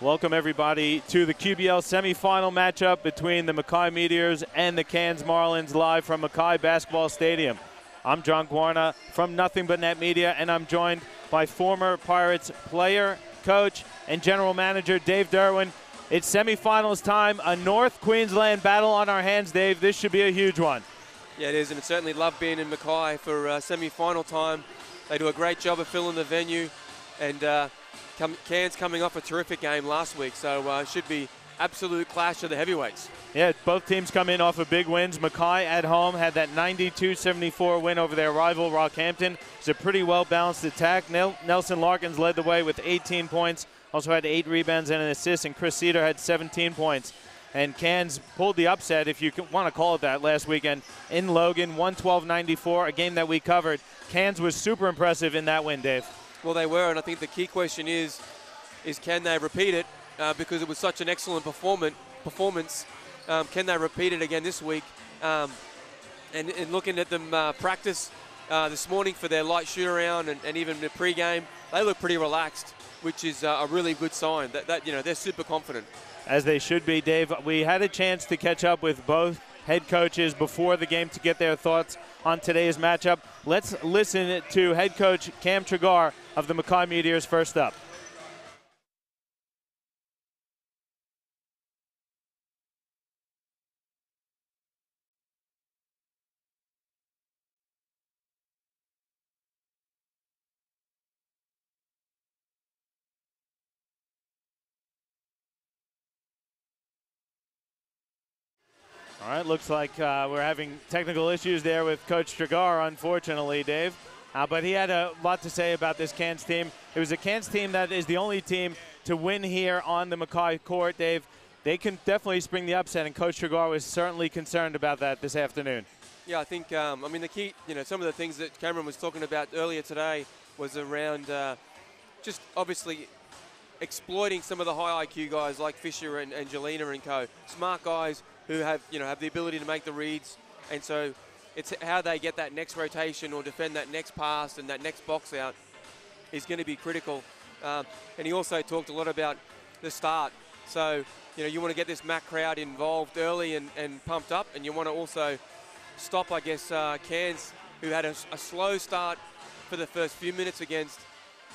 Welcome everybody to the QBL semifinal matchup between the Mackay Meteors and the Cairns Marlins, live from Mackay Basketball Stadium. I'm John Guarna from Nothing But Net Media, and I'm joined by former Pirates player, coach, and general manager Dave Derwin. It's semifinals time, a North Queensland battle on our hands, Dave. This should be a huge one. Yeah, it is, and I certainly love being in Mackay for semi-final time. They do a great job of filling the venue, and Cairns coming off a terrific game last week, so it should be absolute clash of the heavyweights. Yeah, both teams come in off of big wins. Mackay at home had that 92-74 win over their rival Rockhampton. It's a pretty well-balanced attack. Nelson Larkins led the way with 18 points, also had 8 rebounds and an assist, and Chris Cedar had 17 points. And Cairns pulled the upset, if you want to call it that, last weekend in Logan, 112-94, a game that we covered. Cairns was super impressive in that win, Dave. Well, they were, and I think the key question is can they repeat it? Because it was such an excellent performance. Can they repeat it again this week? And looking at them practice this morning for their light shoot-around and even the pre-game, they look pretty relaxed, which is a really good sign that they're super confident. As they should be, Dave. We had a chance to catch up with both head coaches before the game to get their thoughts on today's matchup. Let's listen to head coach Cam Tragar of the Mackay Meteors first up. All right, looks like we're having technical issues there with Coach Tragar, unfortunately, Dave. But he had a lot to say about this Cairns team. It was a Cairns team that is the only team to win here on the Mackay court, Dave. They can definitely spring the upset, and Coach Tragar was certainly concerned about that this afternoon. Yeah, I think, the key, some of the things that Cameron was talking about earlier today was around just obviously exploiting some of the high IQ guys like Fisher and Jelena and co. Smart guys who have the ability to make the reads, and so it's how they get that next rotation or defend that next pass and that next box out is going to be critical. And he also talked a lot about the start. So you want to get this Mac crowd involved early and pumped up, and you want to also stop, I guess, Cairns, who had a slow start for the first few minutes against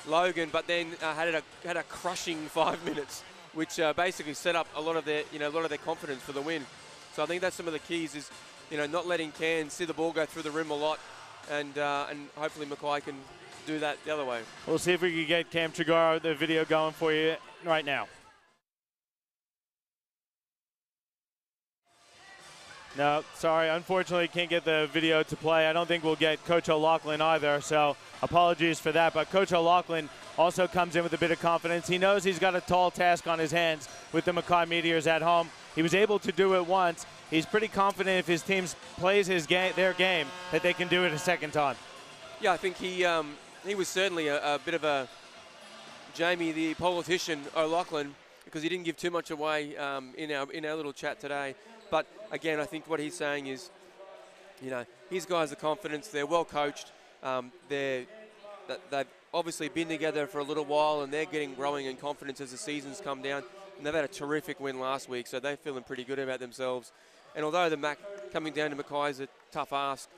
Logan, but then had a crushing 5 minutes, which basically set up a lot of their confidence for the win. So I think that's some of the keys is not letting Cairns see the ball go through the rim a lot, and hopefully Mackay can do that the other way. We'll see if we can get Cam Tragar the video going for you right now. No, sorry, unfortunately can't get the video to play. I don't think we'll get Coach O'Loughlin either, so apologies for that. But Coach O'Loughlin also comes in with a bit of confidence. He knows he's got a tall task on his hands with the Mackay Meteors at home. He was able to do it once. He's pretty confident if his team plays their game that they can do it a second time. Yeah, I think he was certainly a bit of a Jamie the politician O'Loughlin, because he didn't give too much away in our little chat today. But again, I think what he's saying is, his guys are confident. They're well coached. They've obviously been together for a little while, and they're growing in confidence as the seasons come down. And they've had a terrific win last week, so they're feeling pretty good about themselves. And although the Mac coming down to Mackay is a tough ask,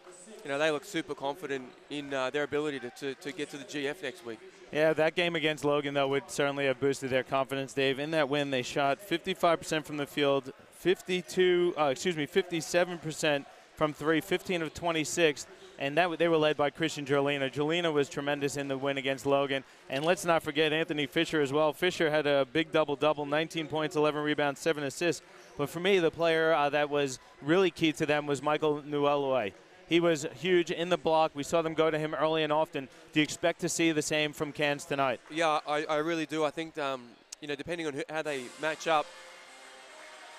they look super confident in their ability to get to the GF next week. Yeah, that game against Logan, though, would certainly have boosted their confidence, Dave. In that win, they shot 55% from the field, 57% from three, 15 of 26, and they were led by Christian Jelena. Jelena was tremendous in the win against Logan. And let's not forget Anthony Fisher as well. Fisher had a big double-double, 19 points, 11 rebounds, 7 assists. But for me, the player that was really key to them was Michael Nuelue. He was huge in the block. We saw them go to him early and often. Do you expect to see the same from Cairns tonight? Yeah, I really do. I think, depending on how they match up,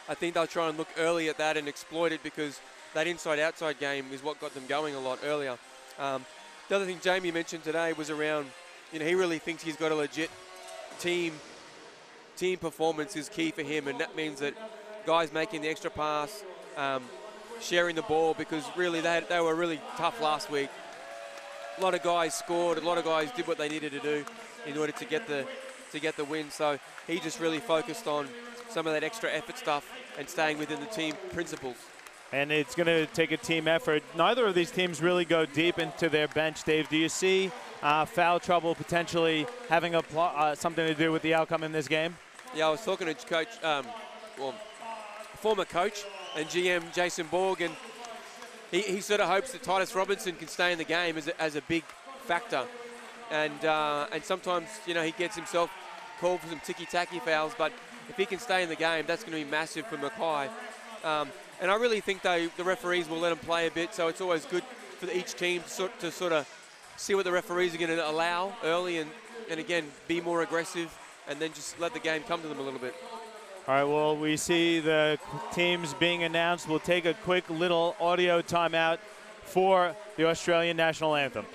I think they'll try and look early at that and exploit it, because that inside-outside game is what got them going a lot earlier. The other thing Jamie mentioned today was around, he really thinks he's got a legit team performance is key for him, and that means that guys making the extra pass, sharing the ball, because really they were really tough last week. A lot of guys scored, a lot of guys did what they needed to do in order to get the to get the win. So he just really focused on some of that extra effort stuff and staying within the team principles. And it's going to take a team effort. Neither of these teams really go deep into their bench. Dave, do you see foul trouble potentially having something to do with the outcome in this game? Yeah, I was talking to coach, former coach and GM Jason Borg, and he sort of hopes that Titus Robinson can stay in the game as a big factor. And sometimes, you know, he gets himself called for some ticky-tacky fouls, but if he can stay in the game, that's going to be massive for Mackay. And I really think the referees will let him play a bit, so it's always good for each team to sort of see what the referees are going to allow early and again, be more aggressive and then just let the game come to them a little bit. All right, well, we see the teams being announced. We'll take a quick little audio timeout for the Australian national anthem.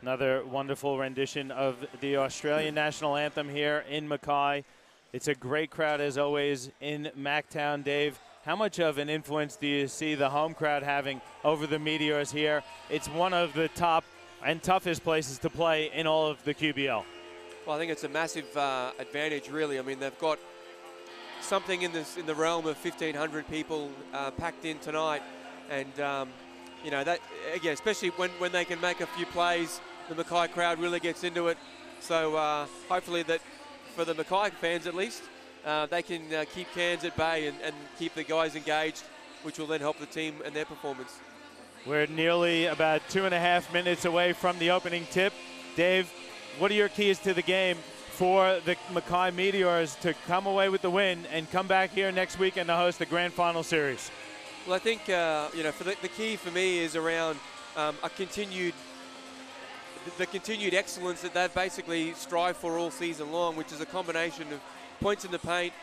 Another wonderful rendition of the Australian national anthem here in Mackay. It's a great crowd, as always, in Mactown. Dave, how much of an influence do you see the home crowd having over the Meteors here? It's one of the top and toughest places to play in all of the QBL. Well, I think it's a massive advantage, really. I mean, they've got something in the realm of 1,500 people packed in tonight. And, you know, that, again, especially when they can make a few plays, the Mackay crowd really gets into it. So hopefully that, for the Mackay fans at least, they can keep Cairns at bay and keep the guys engaged, which will then help the team and their performance. We're nearly about 2.5 minutes away from the opening tip. Dave, what are your keys to the game for the Mackay Meteors to come away with the win and come back here next weekend to host the Grand Final Series? Well, I think, you know, for the key for me is around the continued excellence that they've basically strived for all season long, which is a combination of points in the paint,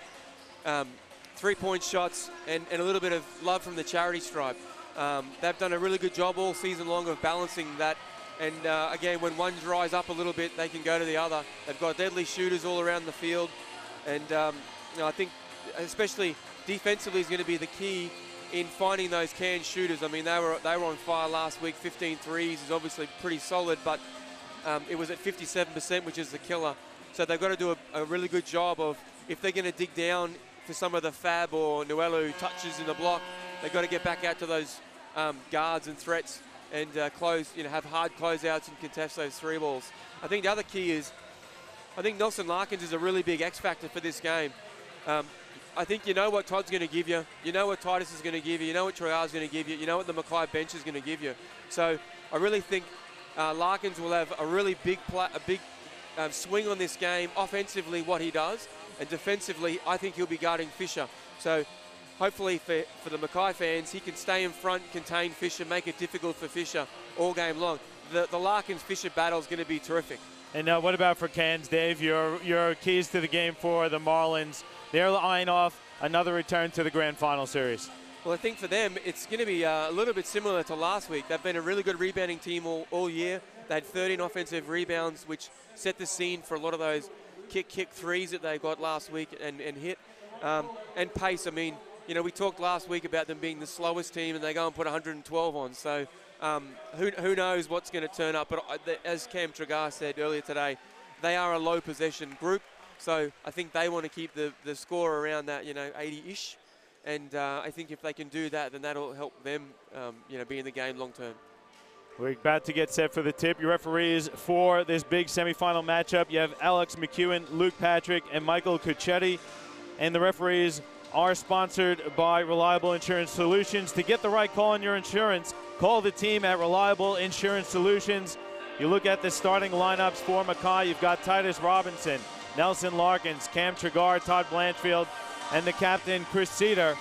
3-point shots, and a little bit of love from the charity stripe. They've done a really good job all season long of balancing that. And again, when one dries up a little bit, they can go to the other. They've got deadly shooters all around the field. And you know, I think especially defensively is going to be the key in finding those Cairns shooters. I mean, they were on fire last week. 15 threes is obviously pretty solid, but it was at 57%, which is the killer. So they've got to do a really good job of, if they're going to dig down for some of the Fab or Nuelu touches in the block, they've got to get back out to those guards and threats and have hard closeouts and contest those three balls. I think the other key is, I think Nelson Larkins is a really big X factor for this game. I think you know what Todd's going to give you. You know what Titus is going to give you. You know what Troyar's going to give you. You know what the Mackay bench is going to give you. So I really think Larkins will have a really big swing on this game. Offensively, what he does, and defensively, I think he'll be guarding Fisher. So hopefully for the Mackay fans, he can stay in front, contain Fisher, make it difficult for Fisher all game long. The Larkins-Fisher battle is going to be terrific. And what about for Cairns, Dave? Your keys to the game for the Marlins. They're eyeing off another return to the Grand Final Series. Well, I think for them, it's going to be a little bit similar to last week. They've been a really good rebounding team all year. They had 13 offensive rebounds, which set the scene for a lot of those kick threes that they got last week and hit. And pace, I mean, you know, we talked last week about them being the slowest team, and they go and put 112 on. So who knows what's going to turn up. But as Cam Tragar said earlier today, they are a low possession group. So I think they want to keep the score around that, 80-ish. And I think if they can do that, then that'll help them, be in the game long term. We're about to get set for the tip. Your referees for this big semifinal matchup, you have Alex McEwen, Luke Patrick, and Michael Cuccetti. And the referees are sponsored by Reliable Insurance Solutions. To get the right call on your insurance, call the team at Reliable Insurance Solutions. You look at the starting lineups for Mackay. You've got Titus Robinson, Nelson Larkins, Cam Tregar, Todd Blanchfield, and the captain, Chris Cedar.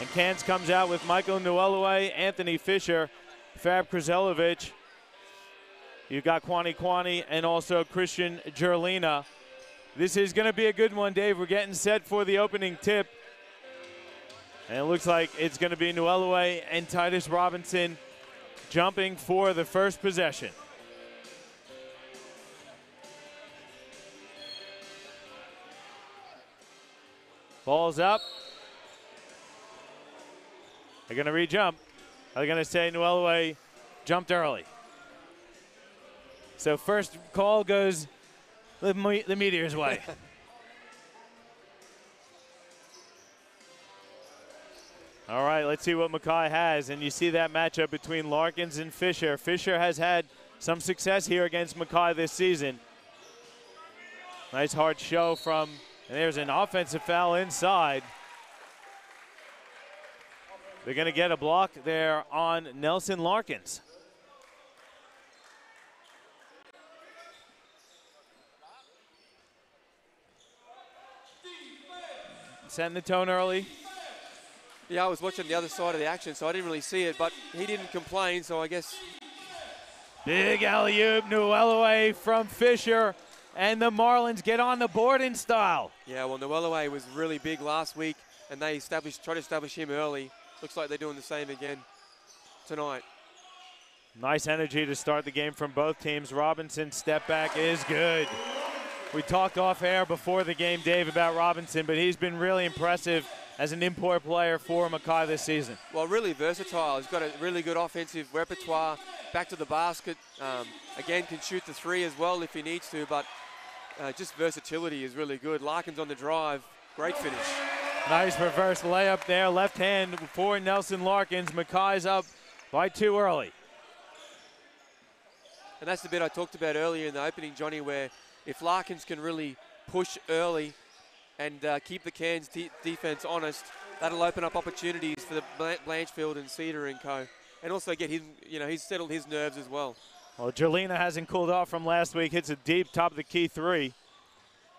And Cairns comes out with Michael Nuelue, Anthony Fisher, Fab Krzelovic. You've got Kwani and also Christian Gerlina. This is going to be a good one, Dave. We're getting set for the opening tip. And it looks like it's going to be Nuelue and Titus Robinson jumping for the first possession. Ball's up. They're going to re-jump. Are they going to say Nuelue jumped early? So first call goes the Meteor's way. All right, let's see what Mackay has. And you see that matchup between Larkins and Fisher. Fisher has had some success here against Mackay this season. Nice hard show from, and there's an offensive foul inside. They're going to get a block there on Nelson Larkins. Setting the tone early. Yeah, I was watching the other side of the action, so I didn't really see it, but he didn't complain, so I guess. Big alley-oop, Nuelue from Fisher, and the Marlins get on the board in style. Yeah, well, Nuelue was really big last week, and they tried to establish him early. Looks like they're doing the same again tonight. Nice energy to start the game from both teams. Robinson's step back is good. We talked off air before the game, Dave, about Robinson, but he's been really impressive as an import player for Mackay this season. Well, really versatile. He's got a really good offensive repertoire. Back to the basket. Again, can shoot the three as well if he needs to, but just versatility is really good. Larkins on the drive. Great finish. Nice reverse layup there. Left hand for Nelson Larkins. Mackay's up by 2 early. And that's the bit I talked about earlier in the opening, Johnny, where if Larkins can really push early and keep the Cairns defense honest, that'll open up opportunities for the Blanchfield and Cedar and co. And also get him, he's settled his nerves as well. Well, Gerlina hasn't cooled off from last week. Hits a deep top of the key three.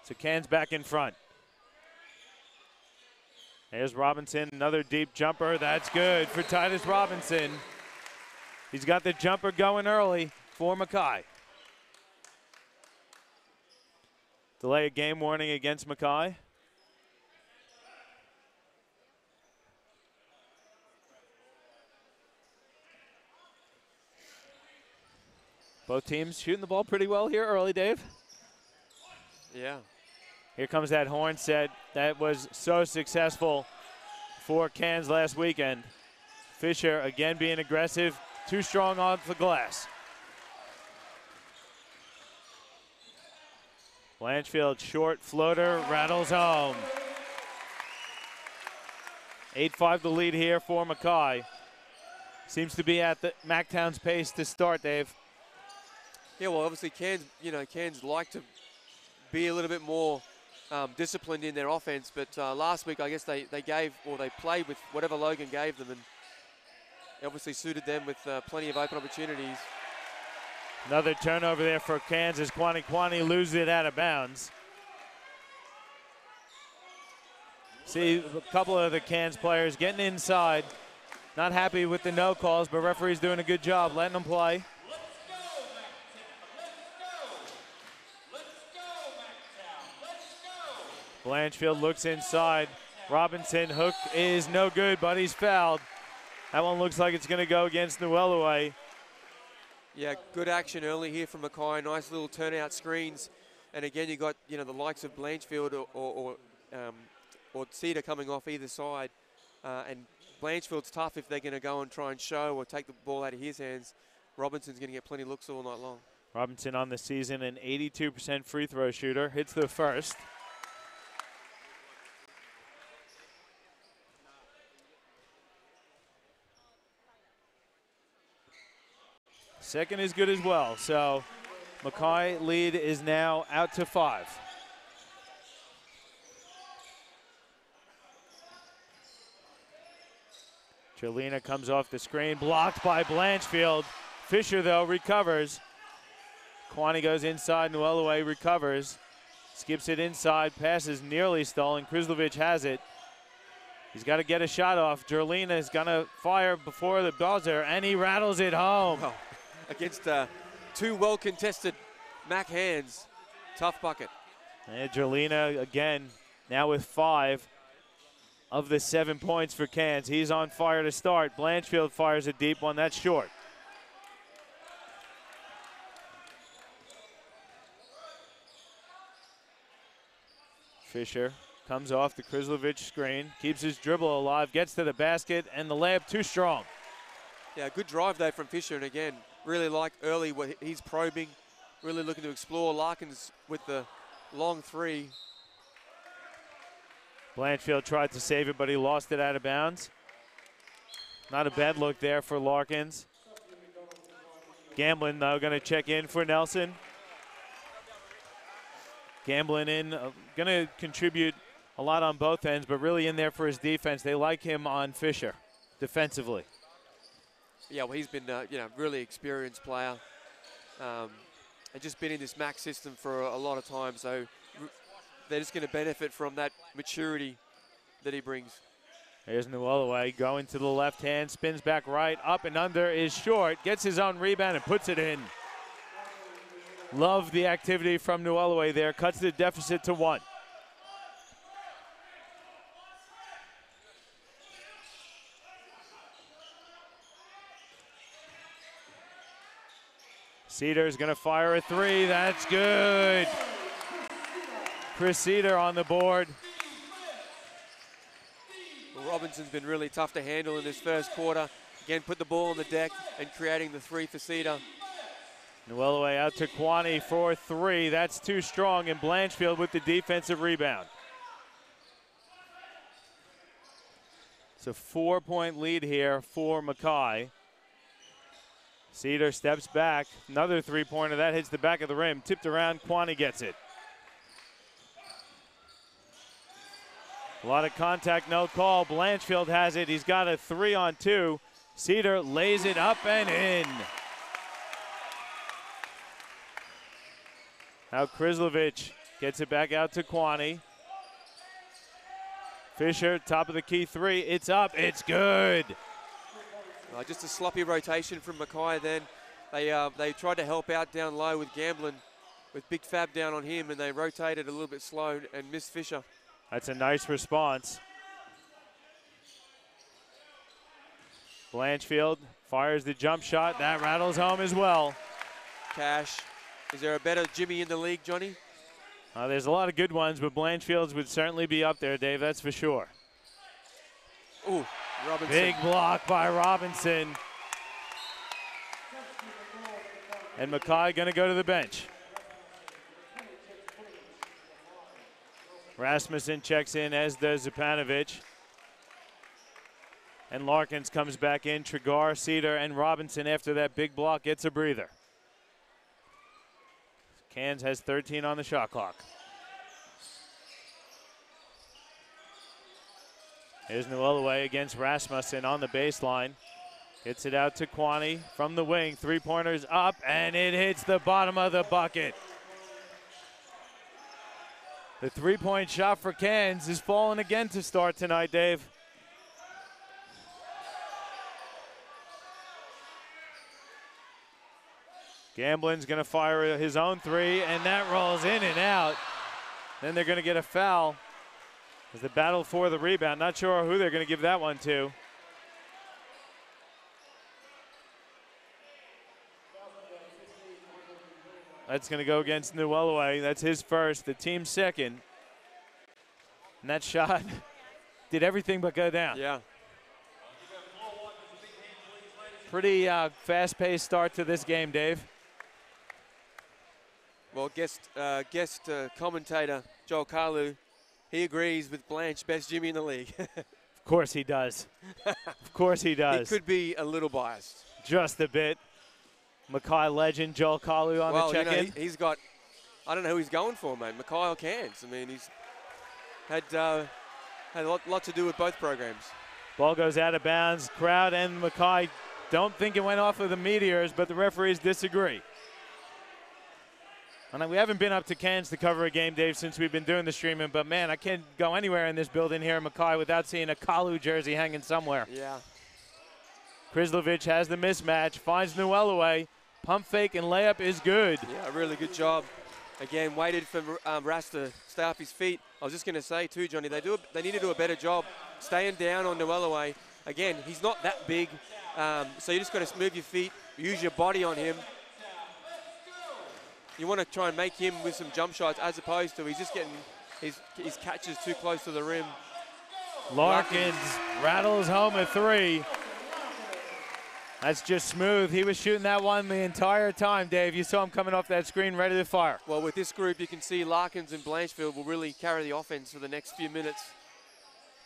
So Cairns back in front. There's Robinson, another deep jumper. That's good for Titus Robinson. He's got the jumper going early for Mackay. Delay of game warning against Mackay. Both teams shooting the ball pretty well here early, Dave. Yeah. Here comes that horn set that was so successful for Cairns last weekend. Fisher again being aggressive, too strong off the glass. Blanchfield, short floater, rattles home. 8-5 the lead here for Mackay. Seems to be at the Macktown's pace to start, Dave. Yeah, well, obviously Cairns like to be a little bit more disciplined in their offense, but last week I guess they played with whatever Logan gave them, and it obviously suited them with plenty of open opportunities. Another turnover there for Cairns as Kwani loses it out of bounds. See a couple of the Cairns players getting inside. Not happy with the no calls, but referee's doing a good job letting them play. Blanchfield looks inside. Robinson, hook is no good, but he's fouled. That one looks like it's going to go against Nuelue. Yeah, good action early here from Mackay. Nice little turnout screens. And again, you got the likes of Blanchfield or Cedar coming off either side. And Blanchfield's tough if they're going to go and try and show or take the ball out of his hands. Robinson's going to get plenty of looks all night long. Robinson on the season, an 82% free throw shooter. Hits the first. Second is good as well. So Mackay lead is now out to 5. Jolina comes off the screen, blocked by Blanchfield. Fisher, though, recovers. Kwani goes inside, Nuelue recovers. Skips it inside, passes nearly stolen. Krislovic has it. He's got to get a shot off. Jolina is going to fire before the buzzer, and he rattles it home. Oh, against two well-contested Mac hands. Tough bucket. And Jolina, again, now with 5 of the 7 points for Cairns. He's on fire to start. Blanchfield fires a deep one. That's short. Fisher comes off the Krislovic screen, keeps his dribble alive, gets to the basket, and the layup too strong. Yeah, good drive though from Fisher, and again, really like early what he's probing, really looking to explore. Larkins with the long 3. Blanchfield tried to save it, but he lost it out of bounds. Not a bad look there for Larkins. Gamblin, though, going to check in for Nelson. Gamblin in, going to contribute a lot on both ends, but really in there for his defense. They like him on Fisher defensively. Yeah, well, he's been really experienced player, and just been in this MAC system for a lot of time. So they're just going to benefit from that maturity that he brings. Here's Nuelue going to the left hand, spins back right, up and under is short, gets his own rebound and puts it in. Love the activity from Nuelue there, cuts the deficit to 1. Cedar's gonna fire a 3, that's good. Chris Cedar on the board. Well, Robinson's been really tough to handle in this first quarter. Again, put the ball on the deck and creating the 3 for Cedar. Nuelue out to Kwani for 3. That's too strong, and Blanchfield with the defensive rebound. It's a 4-point lead here for Mackay. Cedar steps back. Another 3-pointer. That hits the back of the rim. Tipped around. Kwani gets it. A lot of contact, no call. Blanchfield has it. He's got a 3-on-2. Cedar lays it up and in. Now Krislovic gets it back out to Kwani. Fisher, top of the key 3. It's up. It's good. Just a sloppy rotation from Mackay then. They tried to help out down low with Gamblin, with Big Fab down on him, and they rotated a little bit slow and missed Fisher. That's a nice response. Blanchfield fires the jump shot. That rattles home as well. Cash. Is there a better Jimmy in the league, Johnny? There's a lot of good ones, but Blanchfield's would certainly be up there, Dave. That's for sure. Ooh, Robinson. Big block by Robinson. And Mackay going to go to the bench. Rasmussen checks in, as does Zupanovic. And Larkins comes back in. Trigar, Cedar, and Robinson after that big block gets a breather. Cairns has 13 on the shot clock. Here's Nuelue against Rasmussen on the baseline. Gets it out to Kwani from the wing. 3-pointers up, and it hits the bottom of the bucket. The 3-point shot for Cairns is falling again to start tonight, Dave. Gamblin's going to fire his own 3, and that rolls in and out. Then they're going to get a foul as the battle for the rebound. Not sure who they're going to give that one to. That's going to go against Nuelue. That's his first, the team's second. And that shot did everything but go down. Yeah. Pretty fast-paced start to this game, Dave. Well, guest commentator Joel Carlu, he agrees with Blanche, best Jimmy in the league. Of course he does. Of course he does. He could be a little biased. Just a bit. Mackay legend Joel Kalu on the check-in. He's got, I don't know who he's going for, mate. Mackay or Cairns. I mean, he's had a lot to do with both programs. Ball goes out of bounds. Crowd and Mackay don't think it went off of the Meteors, but the referees disagree. And we haven't been up to Cairns to cover a game, Dave, since we've been doing the streaming, but man, I can't go anywhere in this building here in Mackay without seeing a Kalu jersey hanging somewhere. Yeah. Krislovic has the mismatch, finds Nuelaway. Pump fake and layup is good. Yeah, really good job. Again, waited for Ras to stay off his feet. I was just going to say too, Johnny, they need to do a better job staying down on Nuelaway. Again, he's not that big, so you just got to move your feet, use your body on him. You want to try and make him with some jump shots as opposed to he's just getting his catches too close to the rim. Larkins rattles home a three. That's just smooth. He was shooting that one the entire time, Dave. You saw him coming off that screen ready to fire. Well, with this group, you can see Larkins and Blanchfield will really carry the offense for the next few minutes.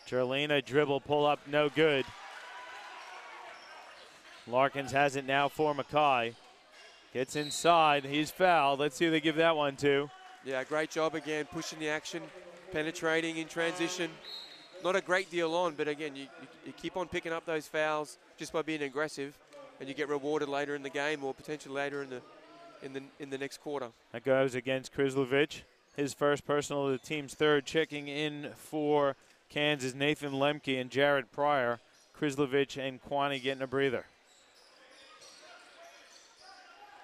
Jerlina dribble, pull up, no good. Larkins has it now for Mackay. Gets inside, he's fouled. Let's see who they give that one to. Yeah, great job again, pushing the action, penetrating in transition. Not a great deal on, but again, you keep on picking up those fouls just by being aggressive, and you get rewarded later in the game or potentially later in the next quarter. That goes against Krislovic. His first personal, the team's third. Checking in for Cairns is Nathan Lemke and Jared Pryor. Krislovic and Kwani getting a breather.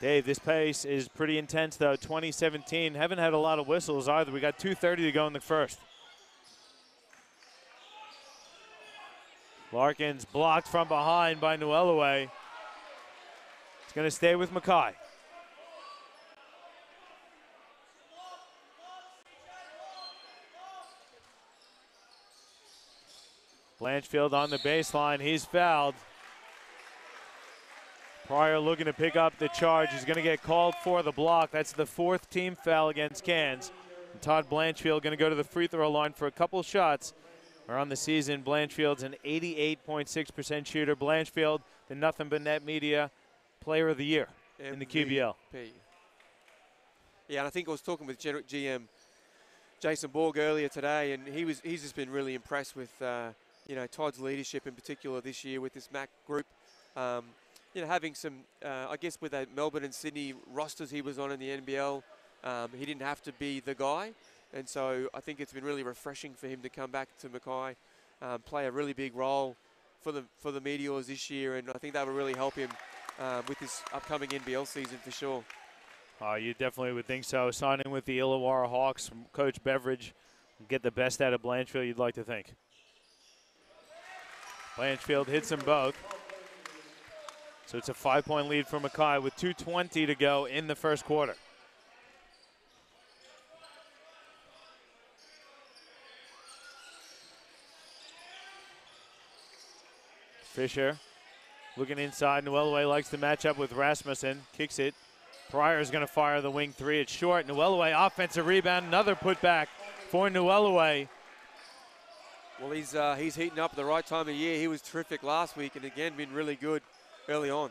Dave, this pace is pretty intense, though. 2017, haven't had a lot of whistles either. We got 2:30 to go in the first. Larkins blocked from behind by Nuelaway. It's going to stay with Mackay. Blanchfield on the baseline. He's fouled. Pryor looking to pick up the charge. He's going to get called for the block. That's the fourth team foul against Cairns. And Todd Blanchfield going to go to the free throw line for a couple shots. On the season, Blanchfield's an 88.6% shooter. Blanchfield, the Nothing But Net Media Player of the Year in the QBL. Yeah, and I think I was talking with GM Jason Borg earlier today, and he's just been really impressed with Todd's leadership in particular this year with this MAC group. Having some, I guess with that Melbourne and Sydney rosters he was on in the NBL, he didn't have to be the guy. And so I think it's been really refreshing for him to come back to Mackay, play a really big role for the Meteors this year, and I think that will really help him with this upcoming NBL season for sure. You definitely would think so. Signing with the Illawarra Hawks from Coach Beveridge, get the best out of Blanchfield, you'd like to think. Blanchfield hits them both. So it's a 5-point lead for Mackay with 2:20 to go in the first quarter. Fisher looking inside. Nuelaway likes to match up with Rasmussen. Kicks it. Pryor's going to fire the wing three. It's short. Nuelaway offensive rebound. Another putback for Nuelaway. Well, he's heating up at the right time of year. He was terrific last week and again been really good early on.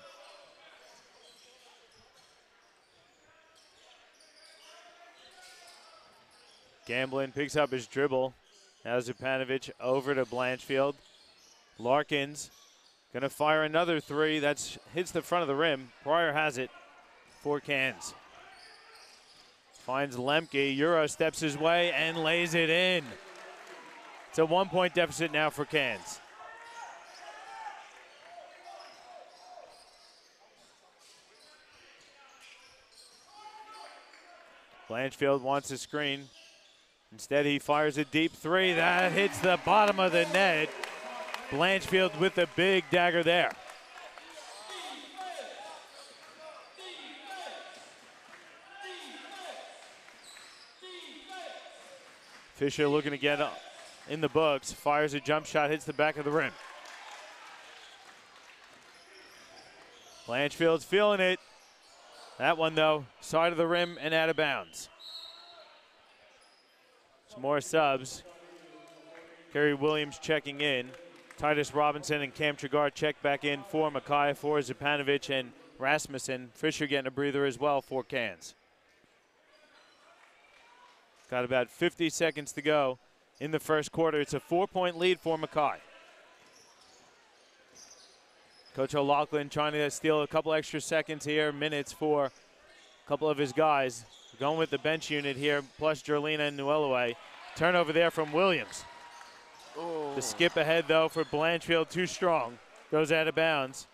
Gamblin picks up his dribble. Now Zupanovic over to Blanchfield. Larkins going to fire another three. That hits the front of the rim. Pryor has it for Cairns. Finds Lemke. Euro steps his way and lays it in. It's a 1-point deficit now for Cairns. Blanchfield wants a screen. Instead, he fires a deep three. That hits the bottom of the net. Blanchfield with a big dagger there. Fisher looking to get in the books. Fires a jump shot, hits the back of the rim. Blanchfield's feeling it. That one, though, side of the rim and out of bounds. Some more subs. Kerry Williams checking in. Titus Robinson and Cam Trigard check back in for Mackay, for Zupanovic and Rasmussen. Fisher getting a breather as well for Cairns. Got about 50 seconds to go in the first quarter. It's a 4-point lead for Mackay. Coach O'Loughlin trying to steal a couple extra seconds here, minutes for a couple of his guys. Going with the bench unit here, plus Jerlina and Nuelaway. Turnover there from Williams. Oh. The skip ahead, though, for Blanchfield, too strong. Goes out of bounds.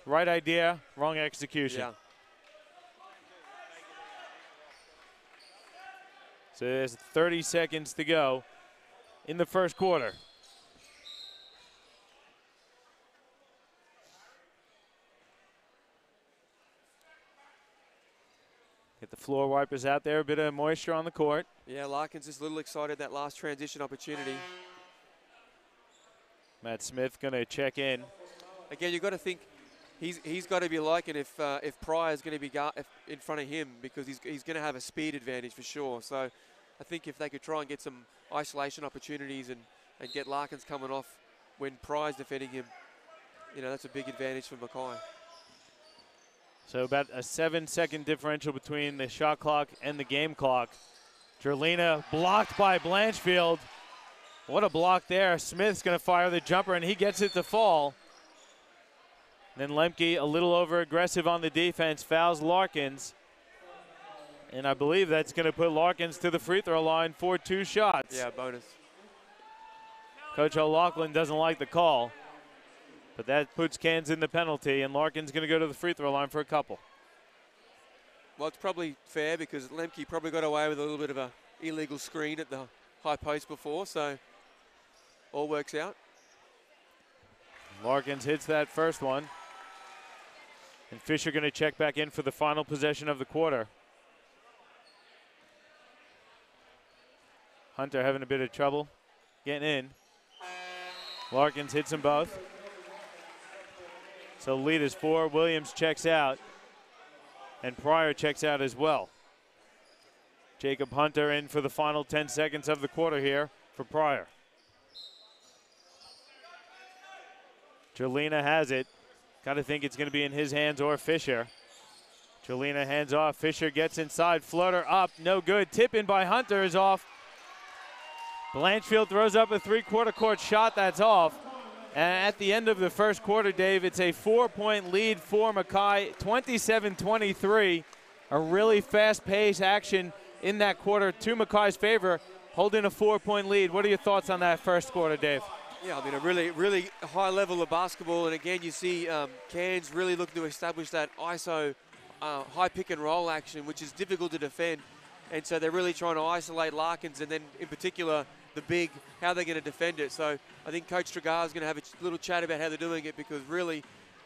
Right idea, wrong execution. Yeah. So there's 30 seconds to go in the first quarter. Get the floor wipers out there, a bit of moisture on the court. Yeah, Larkins is a little excited that last transition opportunity. Matt Smith going to check in. Again, you've got to think he's got to be liking if Pryor's going to be in front of him, because he's going to have a speed advantage for sure. So I think if they could try and get some isolation opportunities and get Larkins coming off when Pryor's defending him, you know, that's a big advantage for Mackay. So about a 7-second differential between the shot clock and the game clock. Jerlina blocked by Blanchfield. What a block there. Smith's going to fire the jumper, and he gets it to fall. Then Lemke a little over aggressive on the defense, fouls Larkins. And I believe that's going to put Larkins to the free throw line for 2 shots. Yeah, bonus. Coach O'Loughlin doesn't like the call, but that puts Cairns in the penalty, and Larkins going to go to the free throw line for a couple. Well, it's probably fair because Lemke probably got away with a little bit of a illegal screen at the high post before, so all works out. Larkins hits that first one. And Fisher going to check back in for the final possession of the quarter. Hunter having a bit of trouble getting in. Larkins hits them both. So lead is 4. Williams checks out. And Pryor checks out as well. Jacob Hunter in for the final 10 seconds of the quarter here for Pryor. Jerlina has it. Got to think it's going to be in his hands or Fisher. Jerlina hands off. Fisher gets inside. Floater up. No good. Tip in by Hunter is off. Blanchfield throws up a 3/4 court shot. That's off. And at the end of the first quarter, Dave, it's a 4-point lead for Mackay, 27-23. A really fast-paced action in that quarter to Mackay's favor, holding a 4-point lead. What are your thoughts on that first quarter, Dave? Yeah, I mean, a really high level of basketball. And again, you see Cairns really looking to establish that ISO high pick and roll action, which is difficult to defend. And so they're really trying to isolate Larkins, and then in particular, the big, how they're going to defend it. So I think Coach Tregar is going to have a little chat about how they're doing it, because really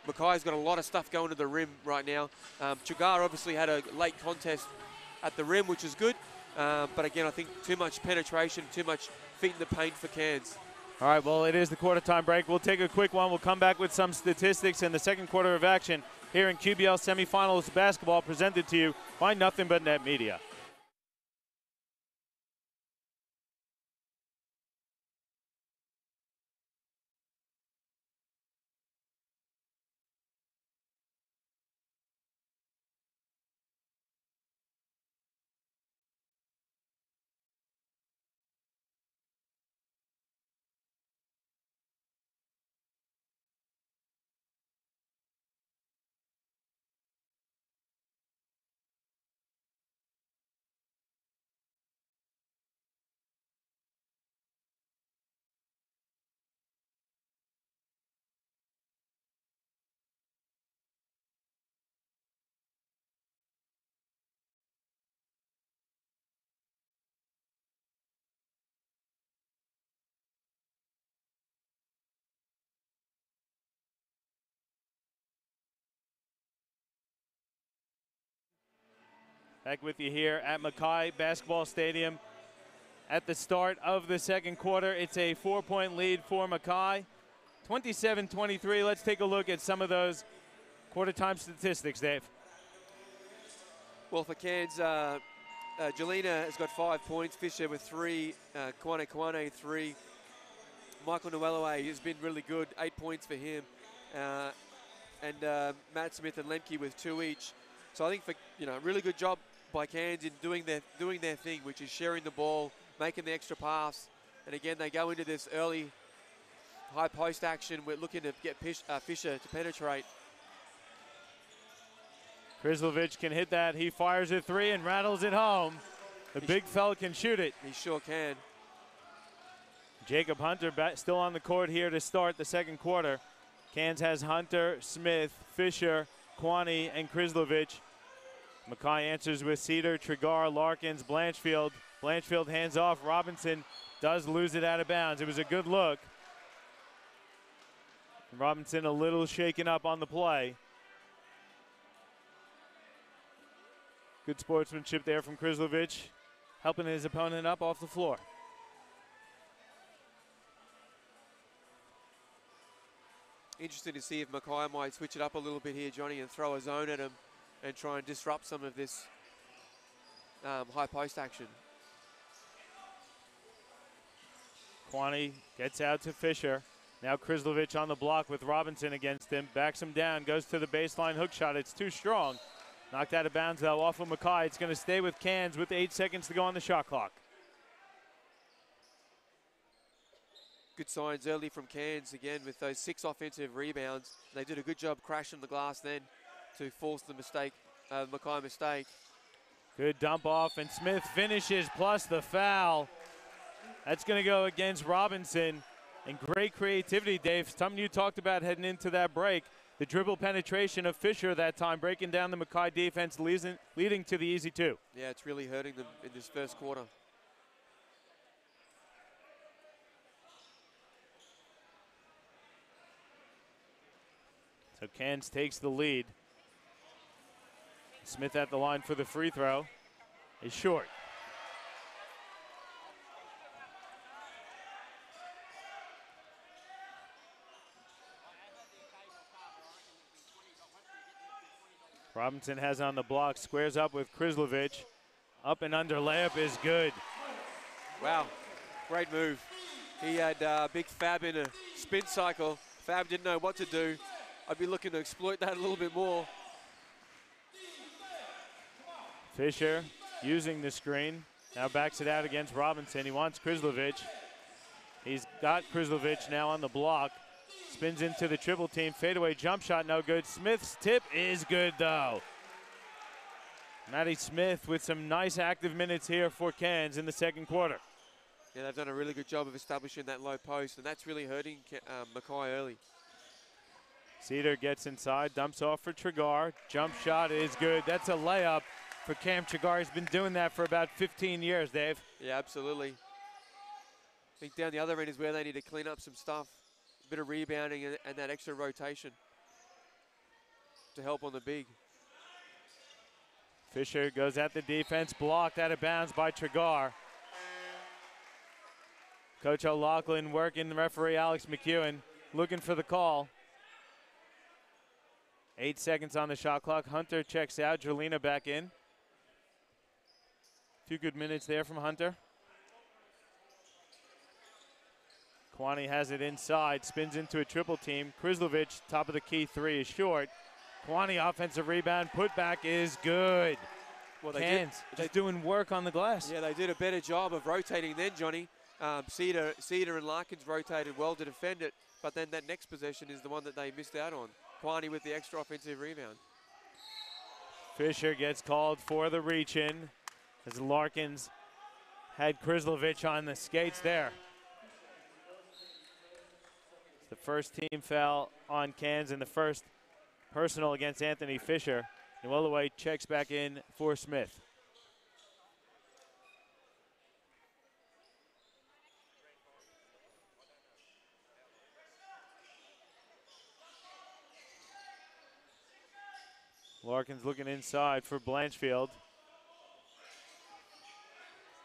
Mackay's got a lot of stuff going to the rim right now. Tregar obviously had a late contest at the rim, which is good. But again, I think too much penetration, too much feet in the paint for Cairns. All right, well, it is the quarter time break. We'll take a quick one. We'll come back with some statistics in the second quarter of action here in QBL Semifinals basketball, presented to you by Nothing But Net Media. Back with you here at Mackay Basketball Stadium. At the start of the second quarter, it's a 4-point lead for Mackay. 27-23. Let's take a look at some of those quarter time statistics, Dave. Well, for Cairns, Jelena has got 5 points, Fisher with 3, Kwane 3. Michael Nuelaway has been really good, 8 points for him. and Matt Smith and Lemke with 2 each. So I think for really good job by Cairns in doing their thing, which is sharing the ball, making the extra pass, and again they go into this early high post action. We're looking to get Fisher to penetrate. Krislovic can hit that. He fires a 3 and rattles it home. The big fella can shoot it. He sure can. Jacob Hunter still on the court here to start the second quarter. Cairns has Hunter, Smith, Fisher, Kwani, and Krislovic. Mackay answers with Cedar, Trigar, Larkins, Blanchfield. Blanchfield hands off. Robinson does lose it out of bounds. It was a good look. Robinson a little shaken up on the play. Good sportsmanship there from Krislovic, helping his opponent up off the floor. Interesting to see if Mackay might switch it up a little bit here, Johnny, and throw a zone at him and try and disrupt some of this high post action. Kwani gets out to Fisher. Now Krislovic on the block with Robinson against him. Backs him down, goes to the baseline hook shot. It's too strong. Knocked out of bounds though off of Mackay. It's going to stay with Cairns with 8 seconds to go on the shot clock. Good signs early from Cairns again with those 6 offensive rebounds. They did a good job crashing the glass then to force the Mackay mistake. Good dump off, and Smith finishes plus the foul. That's going to go against Robinson. And great creativity, Dave. Something you talked about heading into that break. The dribble penetration of Fisher that time, breaking down the Mackay defense, leading to the easy 2. Yeah, it's really hurting them in this first quarter. So Cairns takes the lead. Smith at the line for the free throw is short. Robinson has on the block, squares up with Krislovic. Up and under layup is good. Wow, great move. He had big Fab in a spin cycle. Fab didn't know what to do. I'd be looking to exploit that a little bit more. Fisher using the screen. Now backs it out against Robinson. He wants Krislovic. He's got Krislovic now on the block. Spins into the triple team. Fadeaway jump shot, no good. Smith's tip is good, though. Matty Smith with some nice active minutes here for Cairns in the second quarter. Yeah, they've done a really good job of establishing that low post, and that's really hurting Mackay early. Cedar gets inside, dumps off for Trigar. Jump shot is good. That's a layup for Cam Trigar. He's been doing that for about 15 years, Dave. Yeah, absolutely. I think down the other end is where they need to clean up some stuff. A bit of rebounding and that extra rotation to help on the big. Fisher goes at the defense, blocked out of bounds by Trigar. Coach O'Loughlin working the referee Alex McEwen, looking for the call. 8 seconds on the shot clock. Hunter checks out, Jolina back in. A few good minutes there from Hunter. Kwani has it inside, spins into a triple team. Krislovic, top of the key 3 is short. Kwani offensive rebound, putback is good. Well, Cairns just doing work on the glass. Yeah, they did a better job of rotating then, Johnny. Cedar and Larkins rotated well to defend it, but then that next possession is the one that they missed out on. Kwani with the extra offensive rebound. Fisher gets called for the reach-in as Larkins had Krislovic on the skates there. It's the first team foul on Cairns and the first personal against Anthony Fisher. Nwoloway checks back in for Smith. Larkins looking inside for Blanchfield.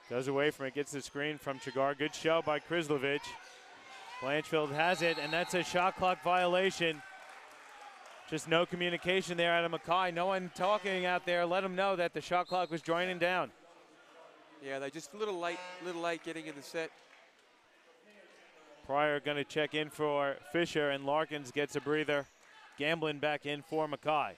Goes away from it, gets the screen from Trigar. Good show by Krislovic. Blanchfield has it, and that's a shot clock violation. Just no communication there out of Mackay. No one talking out there. Let them know that the shot clock was joining down. Yeah, they just a little late getting in the set. Pryor going to check in for Fisher, and Larkins gets a breather. Gamblin back in for Mackay.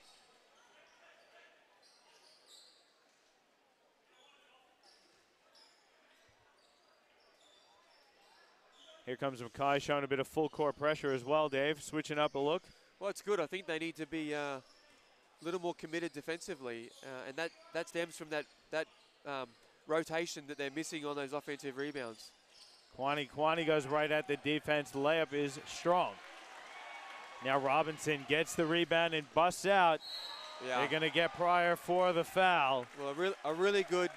Here comes Mackay showing a bit of full court pressure as well, Dave, switching up a look. Well, it's good. I think they need to be a little more committed defensively, and that stems from that rotation that they're missing on those offensive rebounds. Kwani goes right at the defense. The layup is strong. Now Robinson gets the rebound and busts out. Yeah. They're going to get Pryor for the foul. Well, a really good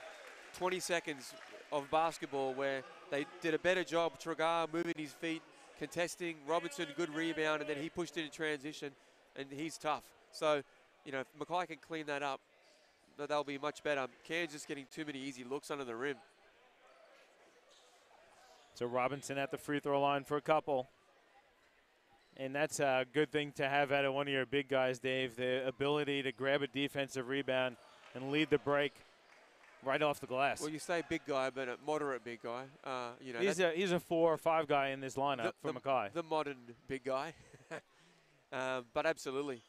20 seconds of basketball where they did a better job. Tragar moving his feet, contesting. Robinson, good rebound, and then he pushed in transition, and he's tough. So, you know, if Mackay can clean that up, they'll be much better. Cairns just getting too many easy looks under the rim. So Robinson at the free throw line for a couple. And that's a good thing to have out of one of your big guys, Dave, the ability to grab a defensive rebound and lead the break right off the glass. Well, you say big guy, but a moderate big guy. You know, he's a 4 or 5 guy in this lineup for Mackay. The modern big guy. But absolutely.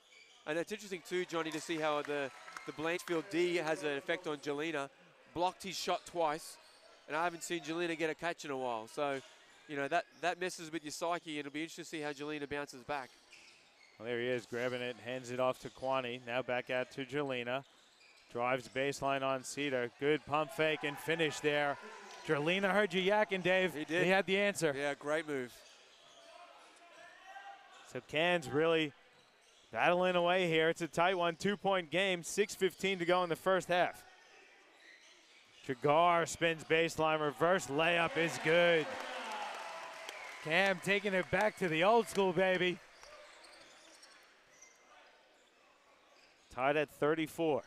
And it's interesting too, Johnny, to see how the Blanchfield D has an effect on Jelena. Blocked his shot twice, and I haven't seen Jelena get a catch in a while. So, you know, that messes with your psyche, and it'll be interesting to see how Jelena bounces back. Well, there he is, grabbing it, hands it off to Kwani. Now back out to Jelena. Drives baseline on Cedar. Good pump fake and finish there. Jelena heard you yakking, Dave. He did. He had the answer. Yeah, great move. So Cairns really battling away here. It's a tight one, 2-point game, 6:15 to go in the first half. Tragar spins baseline, reverse layup is good. Cam taking it back to the old school, baby. Tied at 34.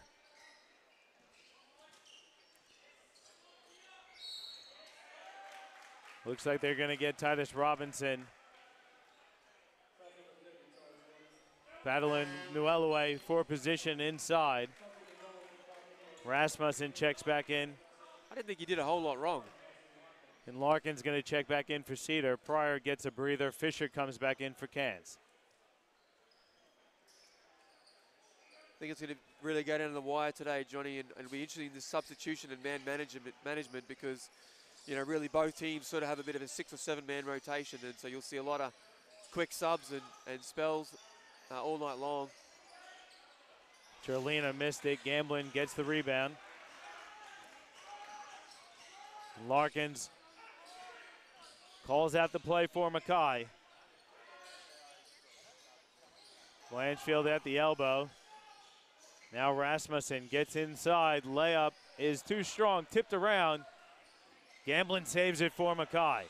Looks like they're going to get Titus Robinson. Battling Nuelaway for position inside. Rasmussen checks back in. I didn't think he did a whole lot wrong. And Larkin's going to check back in for Cedar. Pryor gets a breather. Fisher comes back in for Cairns. I think it's going to really go down to the wire today, Johnny, and it'll be interesting, the substitution and man management because, you know, really both teams sort of have a bit of a 6 or 7 man rotation, and so you'll see a lot of quick subs and spells all night long. Jelena missed it. Gamblin gets the rebound. Larkins calls out the play for Mackay. Blanchfield at the elbow. Now Rasmussen gets inside. Layup is too strong. Tipped around. Gamblin saves it for Mackay.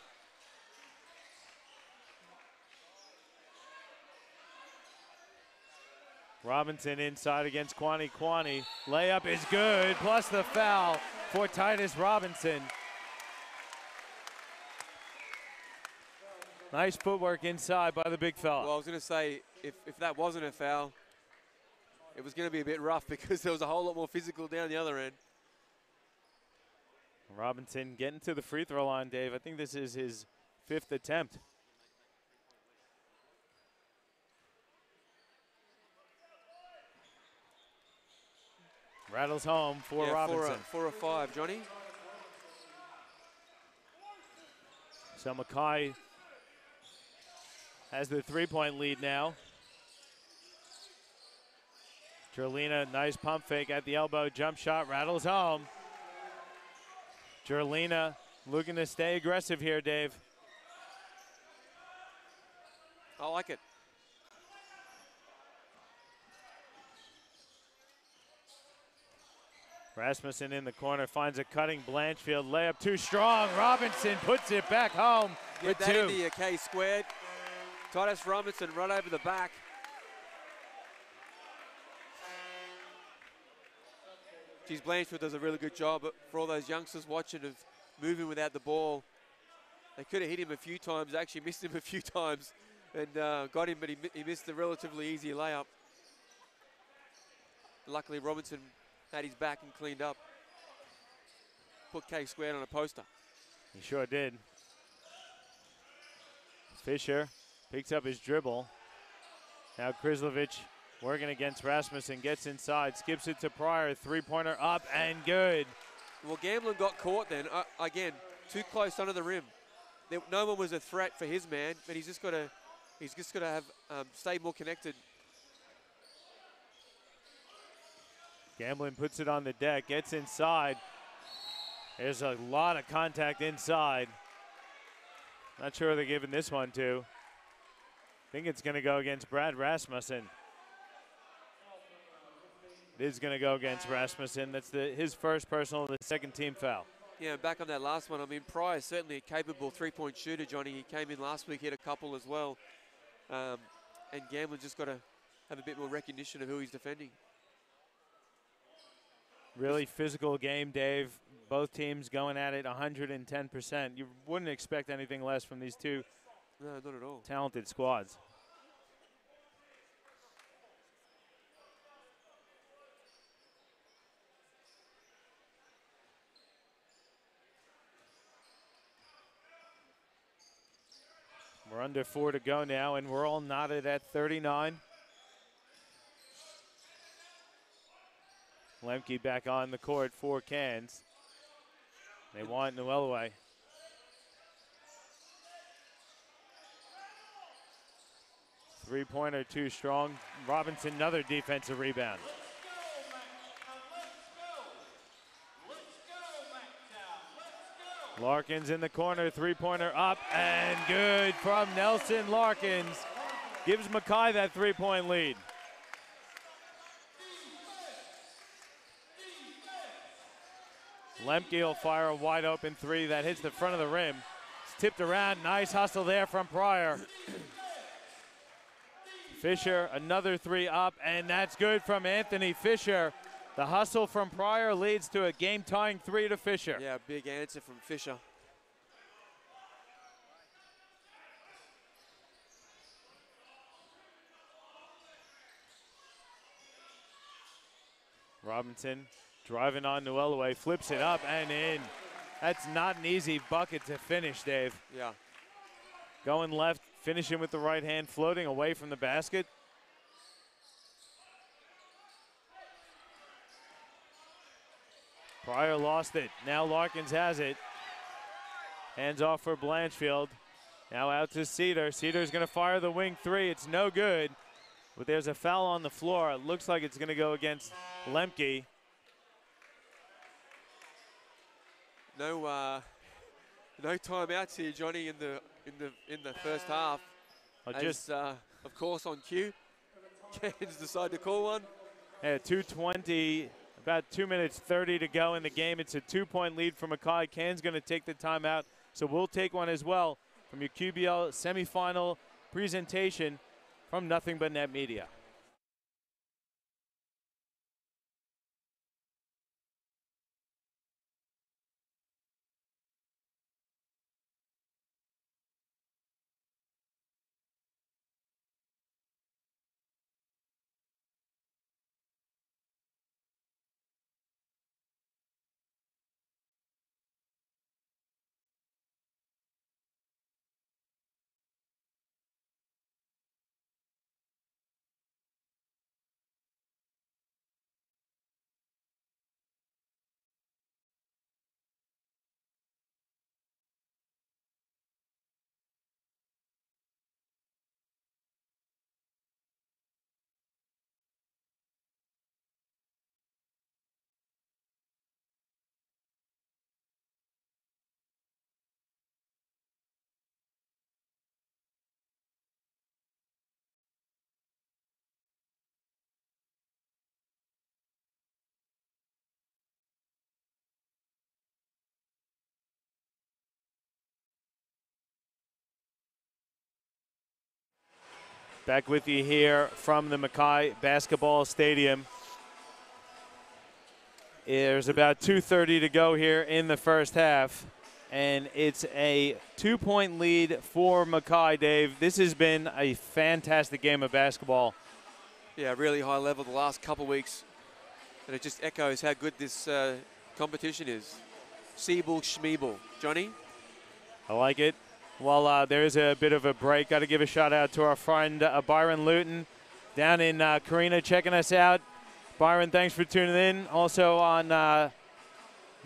Robinson inside against Kwani. Layup is good, plus the foul for Titus Robinson. Nice footwork inside by the big fella. Well, I was going to say, if that wasn't a foul, it was going to be a bit rough because there was a whole lot more physical down the other end. Robinson getting to the free throw line, Dave. I think this is his 5th attempt. Rattles home for Robinson. 4 or 5, Johnny. So Mackay has the 3-point lead now. Jelena, nice pump fake at the elbow. Jump shot, rattles home. Jelena looking to stay aggressive here, Dave. I like it. Rasmussen in the corner finds a cutting Blanchfield. Layup too strong. Robinson puts it back home with 2. Get that into your K squared. Titus Robinson right over the back. Geez, Blanchfield does a really good job for all those youngsters watching of moving without the ball. They could have hit him a few times, actually missed him a few times and got him, but he missed the relatively easy layup. Luckily, Robinson had his back and cleaned up. Put K squared on a poster. He sure did. Fisher picks up his dribble Now Krislovich working against Rasmussen, gets inside, skips it to Pryor, three-pointer up and good. Well, Gamblin got caught then. Again, too close under the rim. No one was a threat for his man, but he's just got to have stay more connected. Gamblin puts it on the deck, gets inside. There's a lot of contact inside. Not sure who they're giving this one to. I think it's going to go against Brad Rasmussen. It is going to go against Rasmussen. That's his first personal, the second team foul. Yeah, back on that last one, I mean, Pryor is certainly a capable three-point shooter, Johnny. He came in last week, hit a couple as well. And Gamblin's just got to have a bit more recognition of who he's defending. Really physical game, Dave. Both teams going at it 110%. You wouldn't expect anything less from these two No, not at all. talented squads. We're under 4 to go now, and we're all knotted at 39. Lemke back on the court for Cairns. They want Noel away. Three-pointer too strong. Robinson, another defensive rebound. Larkins in the corner, three-pointer up and good from Nelson Larkins. Gives Mackay that three-point lead. Lemke will fire a wide open three that hits the front of the rim. It's tipped around, nice hustle there from Pryor. Fisher, another three up, and that's good from Anthony Fisher. The hustle from Pryor leads to a game-tying three to Fisher. Yeah, big answer from Fisher. Robinson driving on Noelaway, flips it up and in. That's not an easy bucket to finish, Dave. Yeah. Going left, finishing with the right hand, floating away from the basket. Pryor lost it. Now Larkins has it. Hands off for Blanchfield. Now out to Cedar. Cedar's going to fire the wing three. It's no good. But there's a foul on the floor. It looks like it's going to go against Lemke. No timeouts here, Johnny, in the first half. Of course, on cue, Cairns decide to call one. Yeah, 2:20, about 2 minutes 30 to go in the game. It's a 2-point lead for Mackay. Cairns going to take the timeout, so we'll take one as well from your QBL semifinal presentation from Nothing But Net Media. Back with you here from the Mackay Basketball Stadium. There's about 2:30 to go here in the first half, and it's a 2-point lead for Mackay, Dave. This has been a fantastic game of basketball. Yeah, really high level the last couple of weeks, and it just echoes how good this competition is. Seeble, Schmeeble. Johnny? I like it. Well, there is a bit of a break. Got to give a shout out to our friend Byron Luton down in Carina checking us out. Byron, thanks for tuning in. Also on the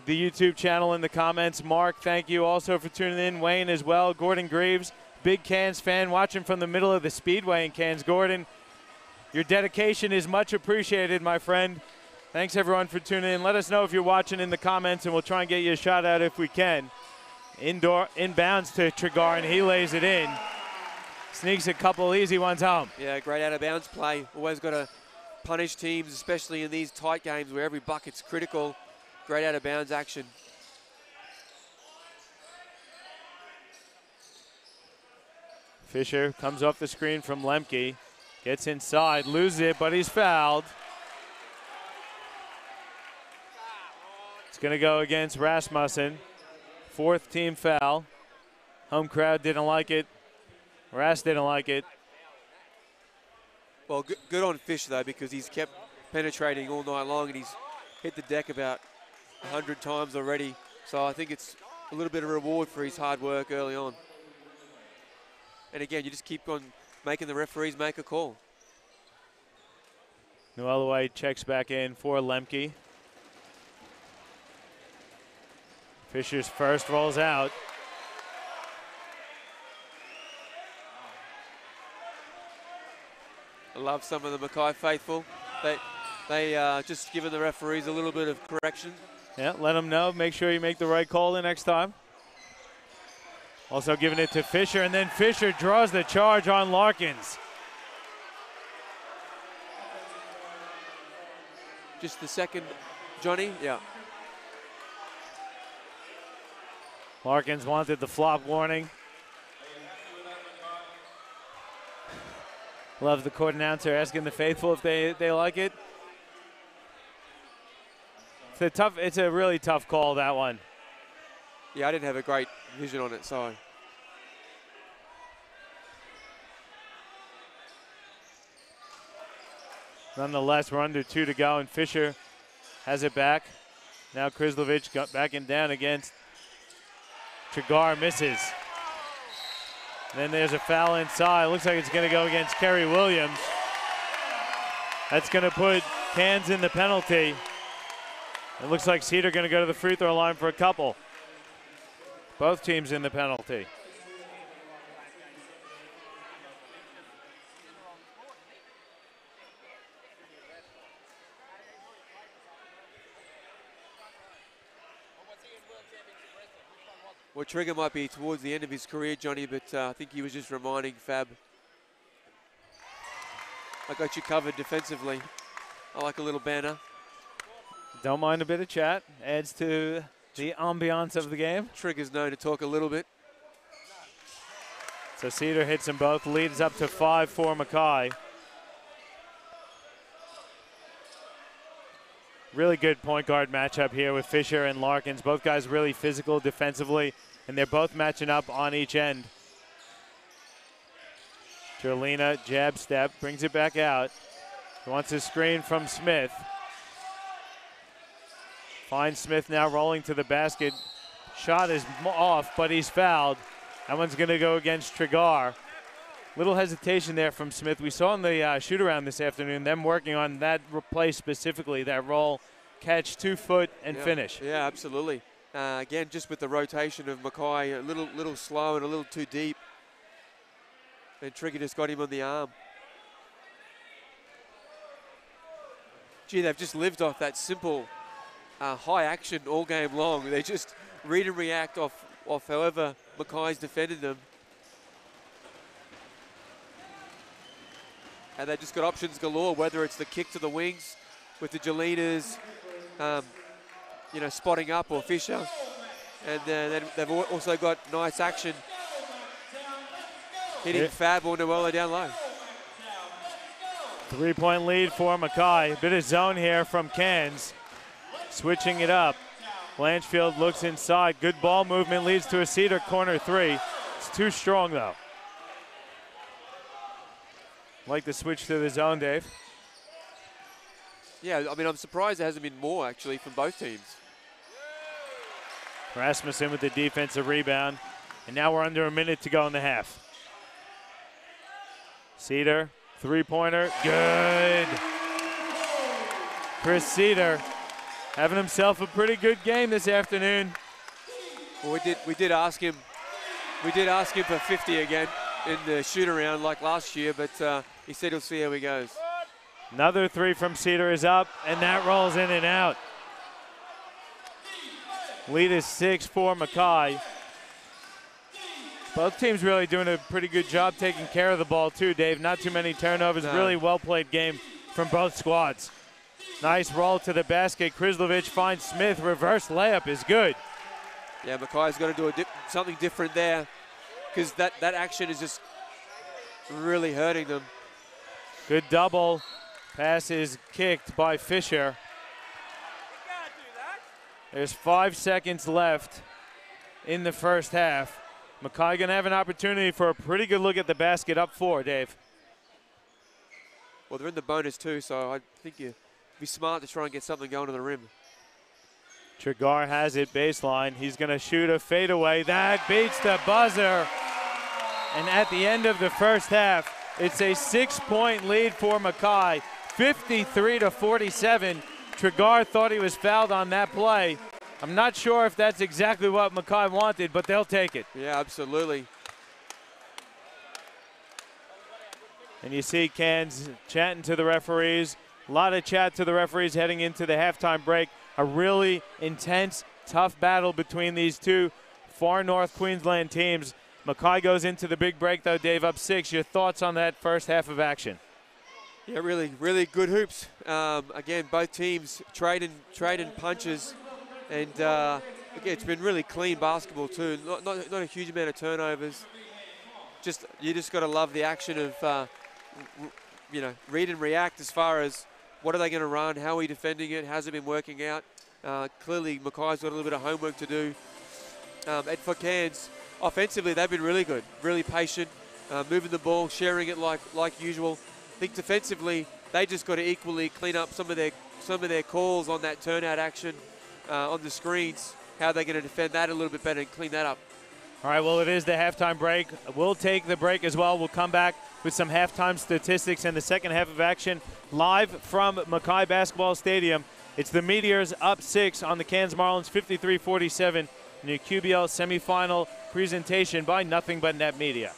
YouTube channel in the comments. Mark, thank you also for tuning in. Wayne as well. Gordon Greaves, big Cairns fan, watching from the middle of the Speedway in Cairns. Gordon, your dedication is much appreciated, my friend. Thanks, everyone, for tuning in. Let us know if you're watching in the comments, and we'll try and get you a shot out if we can. Inbounds to Trigar, and he lays it in. Sneaks a couple easy ones home. Yeah, great out-of-bounds play. Always got to punish teams, especially in these tight games where every bucket's critical. Great out-of-bounds action. Fisher comes off the screen from Lemke. Gets inside, loses it, but he's fouled. It's going to go against Rasmussen. 4th team foul. Home crowd didn't like it. Ras didn't like it. Well, good on Fish, though, because he's kept penetrating all night long, and he's hit the deck about 100 times already. So I think it's a little bit of reward for his hard work early on. And again, you just keep on making the referees make a call. Noelaway checks back in for Lemke. Fisher's first rolls out. I love some of the Mackay faithful. They just giving the referees a little bit of correction. Yeah, let them know. Make sure you make the right call the next time. Also giving it to Fisher, and then Fisher draws the charge on Larkins. Just the second, Johnny? Yeah. Larkins wanted the flop warning. Love the court announcer asking the faithful if they like it. It's a really tough call, that one. Yeah, I didn't have a great vision on it, sorry. Nonetheless, we're under 2 to go, and Fisher has it back. Now Krislovich got backing down against Trigar, misses. And then there's a foul inside. Looks like it's going to go against Kerry Williams. That's going to put Cairns in the penalty. It looks like Cedar going to go to the free throw line for a couple. Both teams in the penalty. Well, Trigger might be towards the end of his career, Johnny, but I think he was just reminding Fab, I got you covered defensively. I like a little banner. Don't mind a bit of chat. Adds to the ambiance of the game. Trigger's known to talk a little bit. So Cedar hits them both. Leads up to 5 for Mackay. Really good point guard matchup here with Fisher and Larkins. Both guys really physical defensively, and they're both matching up on each end. Jolina, jab step, brings it back out. He wants a screen from Smith. Finds Smith now rolling to the basket. Shot is off, but he's fouled. That one's going to go against Trigar. Little hesitation there from Smith. We saw in the shoot-around this afternoon them working on that play specifically, that roll, catch, 2 foot, and finish. Yeah, absolutely. Again, just with the rotation of Mackay, a little slow and a little too deep. And Trigger just got him on the arm. Gee, they've just lived off that simple high action all game long. They just read and react off however Mackay's defended them. And they just got options galore, whether it's the kick to the wings with the Jolinas, spotting up, or Fisher. And then they've also got nice action hitting Fab or Noella down low. 3-point lead for Mackay. Bit of zone here from Cairns. Switching it up. Blanchfield looks inside. Good ball movement leads to a Cedar corner 3. It's too strong, though. Like the switch to the zone, Dave. Yeah, I mean, I'm surprised there hasn't been more, actually, from both teams. Rasmussen with the defensive rebound. And now we're under a minute to go in the half. Cedar Three-pointer, good. Chris Cedar having himself a pretty good game this afternoon. Well, we did ask him for 50 again in the shoot-around like last year, but he said he'll see how he goes. Another three from Cedar is up, and that rolls in and out. Lead is 6 for Mackay. Both teams really doing a pretty good job taking care of the ball too, Dave. Not too many turnovers. No. Really well-played game from both squads. Nice roll to the basket. Krislovich finds Smith. Reverse layup is good. Yeah, Mackay's got to do something different there because that action is just really hurting them. Good double. Pass is kicked by Fisher. There's 5 seconds left in the first half. Mackay gonna have an opportunity for a pretty good look at the basket, up 4, Dave. Well, they're in the bonus too, so I think you'd be smart to try and get something going to the rim. Trigar has it baseline. He's gonna shoot a fadeaway. That beats the buzzer. And at the end of the first half, it's a 6-point lead for Mackay, 53-47. Trigar thought he was fouled on that play. I'm not sure if that's exactly what Mackay wanted, but they'll take it. Yeah, absolutely. And you see Cairns chatting to the referees. A lot of chat to the referees heading into the halftime break. A really intense, tough battle between these two far north Queensland teams. Mackay goes into the big break, though, Dave, up 6. Your thoughts on that first half of action? Yeah, really good hoops. Again, both teams trading punches. And again, it's been really clean basketball too. Not a huge amount of turnovers. You just got to love the action of read and react as far as what are they going to run, how are we defending it, how's it been working out. Clearly, Mackay's got a little bit of homework to do. And for Cairns, offensively, they've been really good, really patient, moving the ball, sharing it like usual. I think defensively, they just got to equally clean up some of their calls on that turnout action. On the screens, how they're going to defend that a little bit better and clean that up. All right, well, it is the halftime break. We'll take the break as well. We'll come back with some halftime statistics in the second half of action live from Mackay Basketball Stadium. It's the Meteors up 6 on the Cairns Marlins, 53-47 in your QBL semifinal presentation by Nothing But Net Media.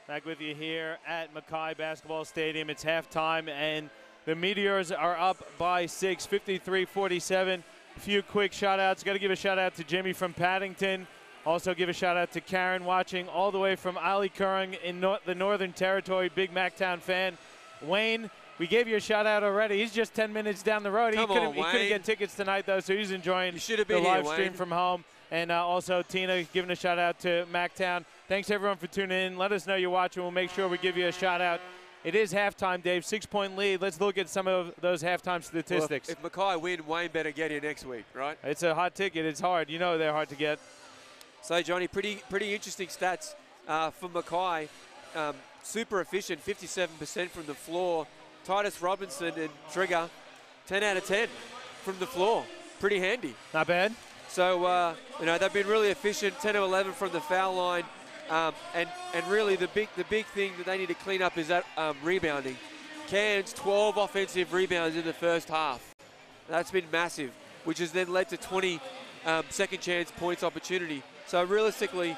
Back with you here at Mackay Basketball Stadium. It's halftime, and the Meteors are up by 6, 53-47. A few quick shout-outs. Got to give a shout-out to Jimmy from Paddington. Also give a shout-out to Karen watching all the way from Ali Curran in the Northern Territory, big Macktown fan. Wayne, we gave you a shout-out already. He's just 10 minutes down the road. He couldn't get tickets tonight, though, so he's enjoying the live stream from home. And also Tina giving a shout-out to Macktown. Thanks, everyone, for tuning in. Let us know you're watching. We'll make sure we give you a shout-out. It is halftime, Dave. 6-point lead. Let's look at some of those halftime statistics. Well, if Mackay win, Wayne better get here next week, right? It's a hot ticket. It's hard. You know they're hard to get. So, Johnny, pretty interesting stats for Mackay. Super efficient, 57% from the floor. Titus Robinson and Trigger, 10 out of 10 from the floor. Pretty handy. Not bad. So, they've been really efficient, 10 of 11 from the foul line. And really the big thing that they need to clean up is that rebounding. Cairns, 12 offensive rebounds in the first half. That's been massive, which has then led to 20 second chance points opportunity. So realistically,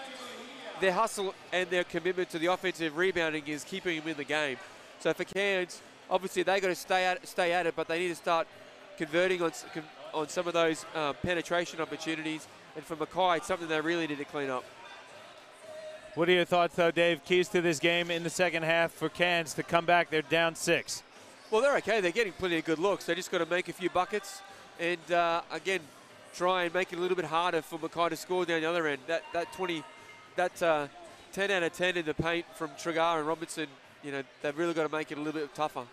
their hustle and their commitment to the offensive rebounding is keeping them in the game. So for Cairns, obviously they got to stay at it, but they need to start converting on some of those penetration opportunities. And for Mackay, it's something they really need to clean up. What are your thoughts, though, Dave? Keys to this game in the second half for Cairns to come back. They're down 6. Well, they're okay. They're getting plenty of good looks. They just got to make a few buckets and, again, try and make it a little bit harder for Mackay to score down the other end. That 10 out of 10 in the paint from Trigar and Robinson, they've really got to make it a little bit tougher.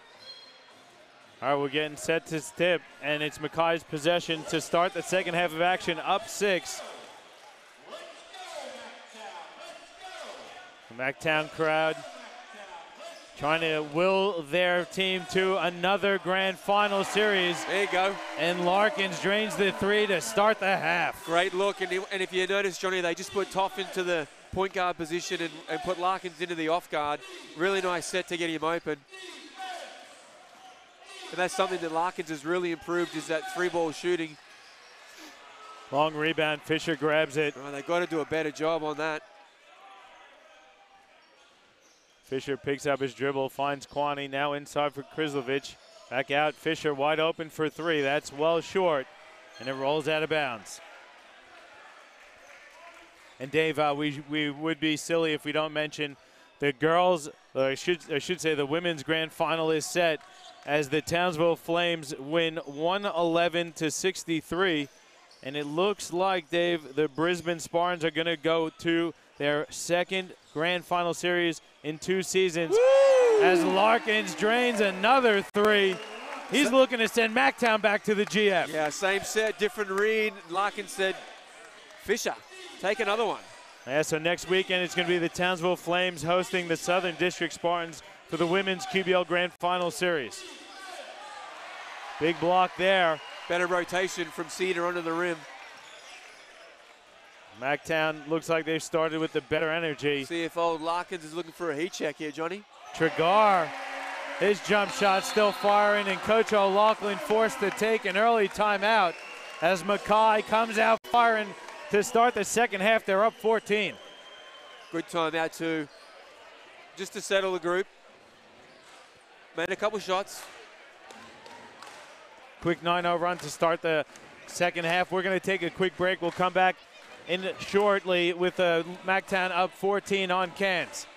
All right, we're getting set to tip, and it's Mackay's possession to start the second half of action, up 6. The Macktown crowd trying to will their team to another grand final series. There you go. And Larkins drains the 3 to start the half. Great look, and if you notice, Johnny, they just put Toff into the point guard position and put Larkins into the off guard. Really nice set to get him open. And that's something that Larkins has really improved, is that 3-ball shooting. Long rebound, Fisher grabs it. Oh, they've got to do a better job on that. Fisher picks up his dribble, finds Kwani, now inside for Krislovich. Back out, Fisher wide open for 3. That's well short, and it rolls out of bounds. And Dave, we would be silly if we don't mention the girls, or I should say the women's grand final is set as the Townsville Flames win 111-63. And it looks like, Dave, the Brisbane Spartans are going to go to their second grand final series in 2 seasons. Woo! As Larkins drains another 3. He's looking to send Macktown back to the GF. Yeah, same set, different read. Larkins said, Fisher, take another one. Yeah, so next weekend it's going to be the Townsville Flames hosting the Southern District Spartans for the Women's QBL Grand Final Series. Big block there. Better rotation from Cedar under the rim. Macktown looks like they've started with the better energy. See if old Larkins is looking for a heat check here, Johnny. Trigar, his jump shot still firing, and Coach O'Loughlin forced to take an early timeout as Mackay comes out firing to start the second half. They're up 14. Good timeout too, just to settle the group. Made a couple shots. Quick 9-0 run to start the second half. We're going to take a quick break. We'll come back in shortly with Macktown up 14 on Cairns.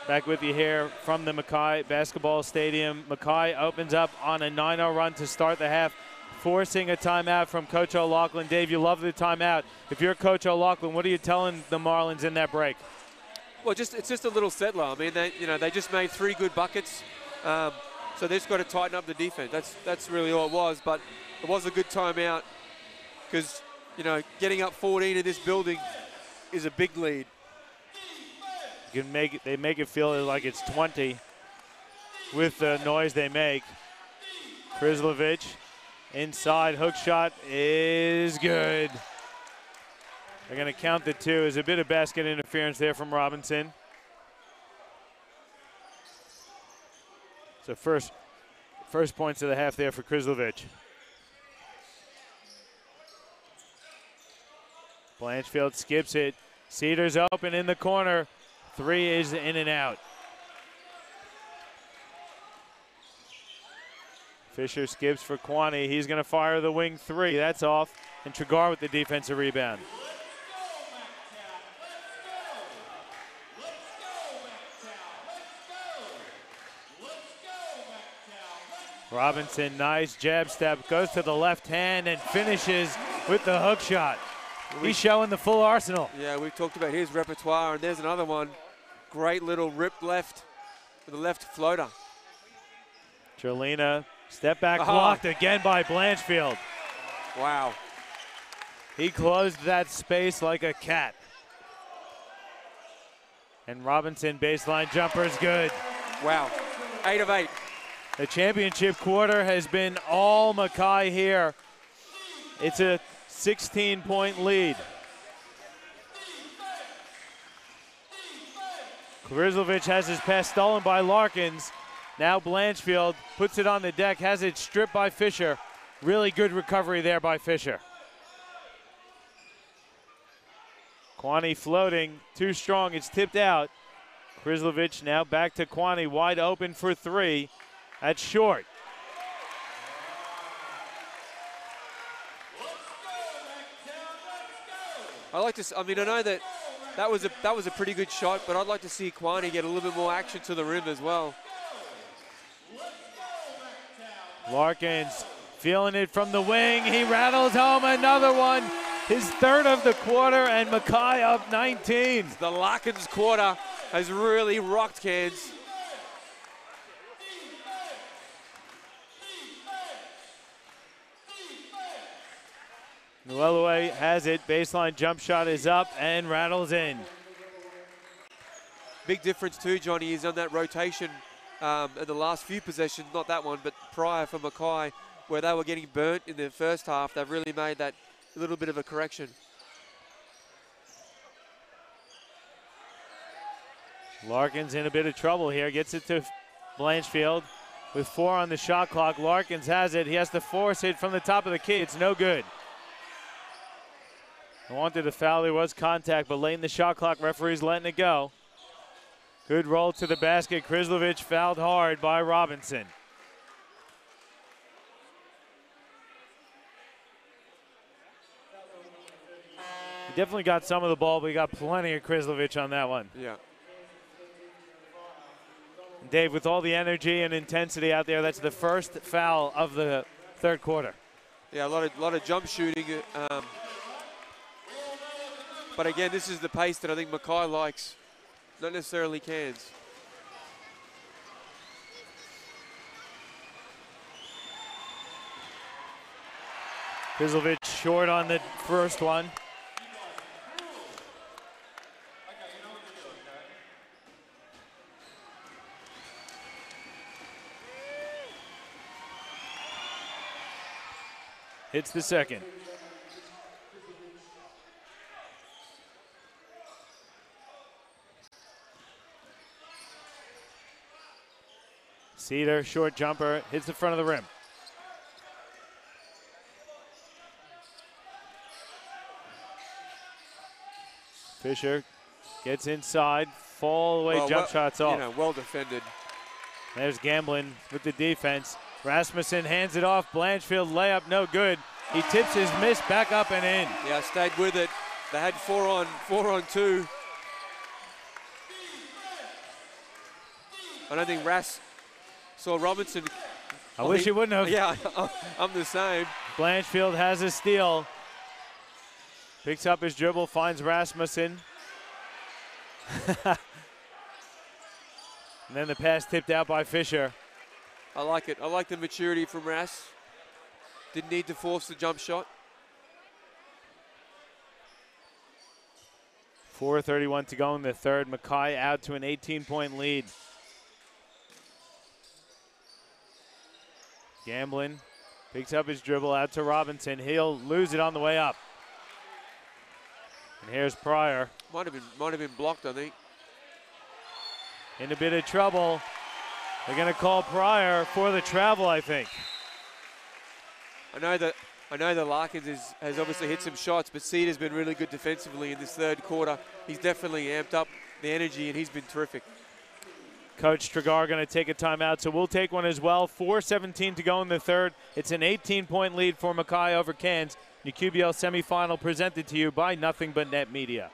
Back with you here from the Mackay Basketball Stadium. Mackay opens up on a 9-0 run to start the half, forcing a timeout from Coach O'Loughlin. Dave, you love the timeout. If you're Coach O'Loughlin, what are you telling the Marlins in that break? Well, it's just a little settler. I mean, they just made 3 good buckets. So they've got to tighten up the defense. That's really all it was. But it was a good timeout because, you know, getting up 14 in this building is a big lead. You can make it, they make it feel like it's 20 with the noise they make. Krizlovic inside, hook shot is good. They're going to count the 2. There's a bit of basket interference there from Robinson. So first points of the half there for Krizlovic. Blanchfield skips it. Cedars open in the corner. 3 is in and out. Fisher skips for Kwani. He's going to fire the wing 3. That's off. And Tragar with the defensive rebound. Robinson, nice jab step, goes to the left hand and finishes with the hook shot. He's showing the full arsenal. Yeah, we've talked about his repertoire, and there's another one. Great little rip left with the left floater. Trelina, step back blocked again by Blanchfield. Wow. He closed that space like a cat. And Robinson baseline jumper is good. Wow, 8 of 8. The championship quarter has been all Mackay here. It's a 16-point lead. Krizlovic has his pass stolen by Larkins. Now Blanchfield puts it on the deck, has it stripped by Fisher. Really good recovery there by Fisher. Kwani floating, too strong, it's tipped out. Krizlovic now back to Kwani, wide open for 3. That's short. I like to. I mean, I know that was a pretty good shot, but I'd like to see Kwani get a little bit more action to the rim as well. Larkins feeling it from the wing. He rattles home another one. His 3rd of the quarter, and Mackay up 19. The Larkins quarter has really rocked Cairns. Nwelue has it. Baseline jump shot is up and rattles in. Big difference too, Johnny, is on that rotation in the last few possessions, not that one, but prior for Mackay, where they were getting burnt in the first half. They've really made that a little bit of a correction. Larkins in a bit of trouble here. Gets it to Blanchfield with 4 on the shot clock. Larkins has it. He has to force it from the top of the key. It's no good. I wanted a foul. There was contact, but late in the shot clock, referee's letting it go. Good roll to the basket. Krizlovic fouled hard by Robinson. He definitely got some of the ball, but he got plenty of Krizlovic on that one. Yeah. Dave, with all the energy and intensity out there, that's the first foul of the 3rd quarter. Yeah, a lot of jump shooting. But again, this is the pace that I think Mackay likes, not necessarily Cairns. Krizlovic short on the first one. Hits the second. Cedar, short jumper, hits the front of the rim. Fisher gets inside, fall away, jump shots off. You know, well defended. There's Gamblin with the defense. Rasmussen hands it off. Blanchfield layup, no good. He tips his miss back up and in. Yeah, stayed with it. They had 4 on 2. I don't think Ras saw Robinson. I wish he wouldn't have. Yeah, I'm the same. Blanchfield has a steal. Picks up his dribble, finds Rasmussen. And then the pass tipped out by Fisher. I like it. I like the maturity from Ras. Didn't need to force the jump shot. 4:31 to go in the third. Mackay out to an 18-point lead. Gamblin picks up his dribble out to Robinson. He'll lose it on the way up. And here's Pryor. Might have been blocked, I think. In a bit of trouble. They're going to call Pryor for the travel, I think. I know that Larkins has obviously hit some shots, but Cedar's been really good defensively in this third quarter. He's definitely amped up the energy, and he's been terrific. Coach Tregar going to take a timeout, so we'll take one as well. 4:17 to go in the third. It's an 18-point lead for Mackay over Cairns. The QBL semifinal presented to you by Nothing But Net Media.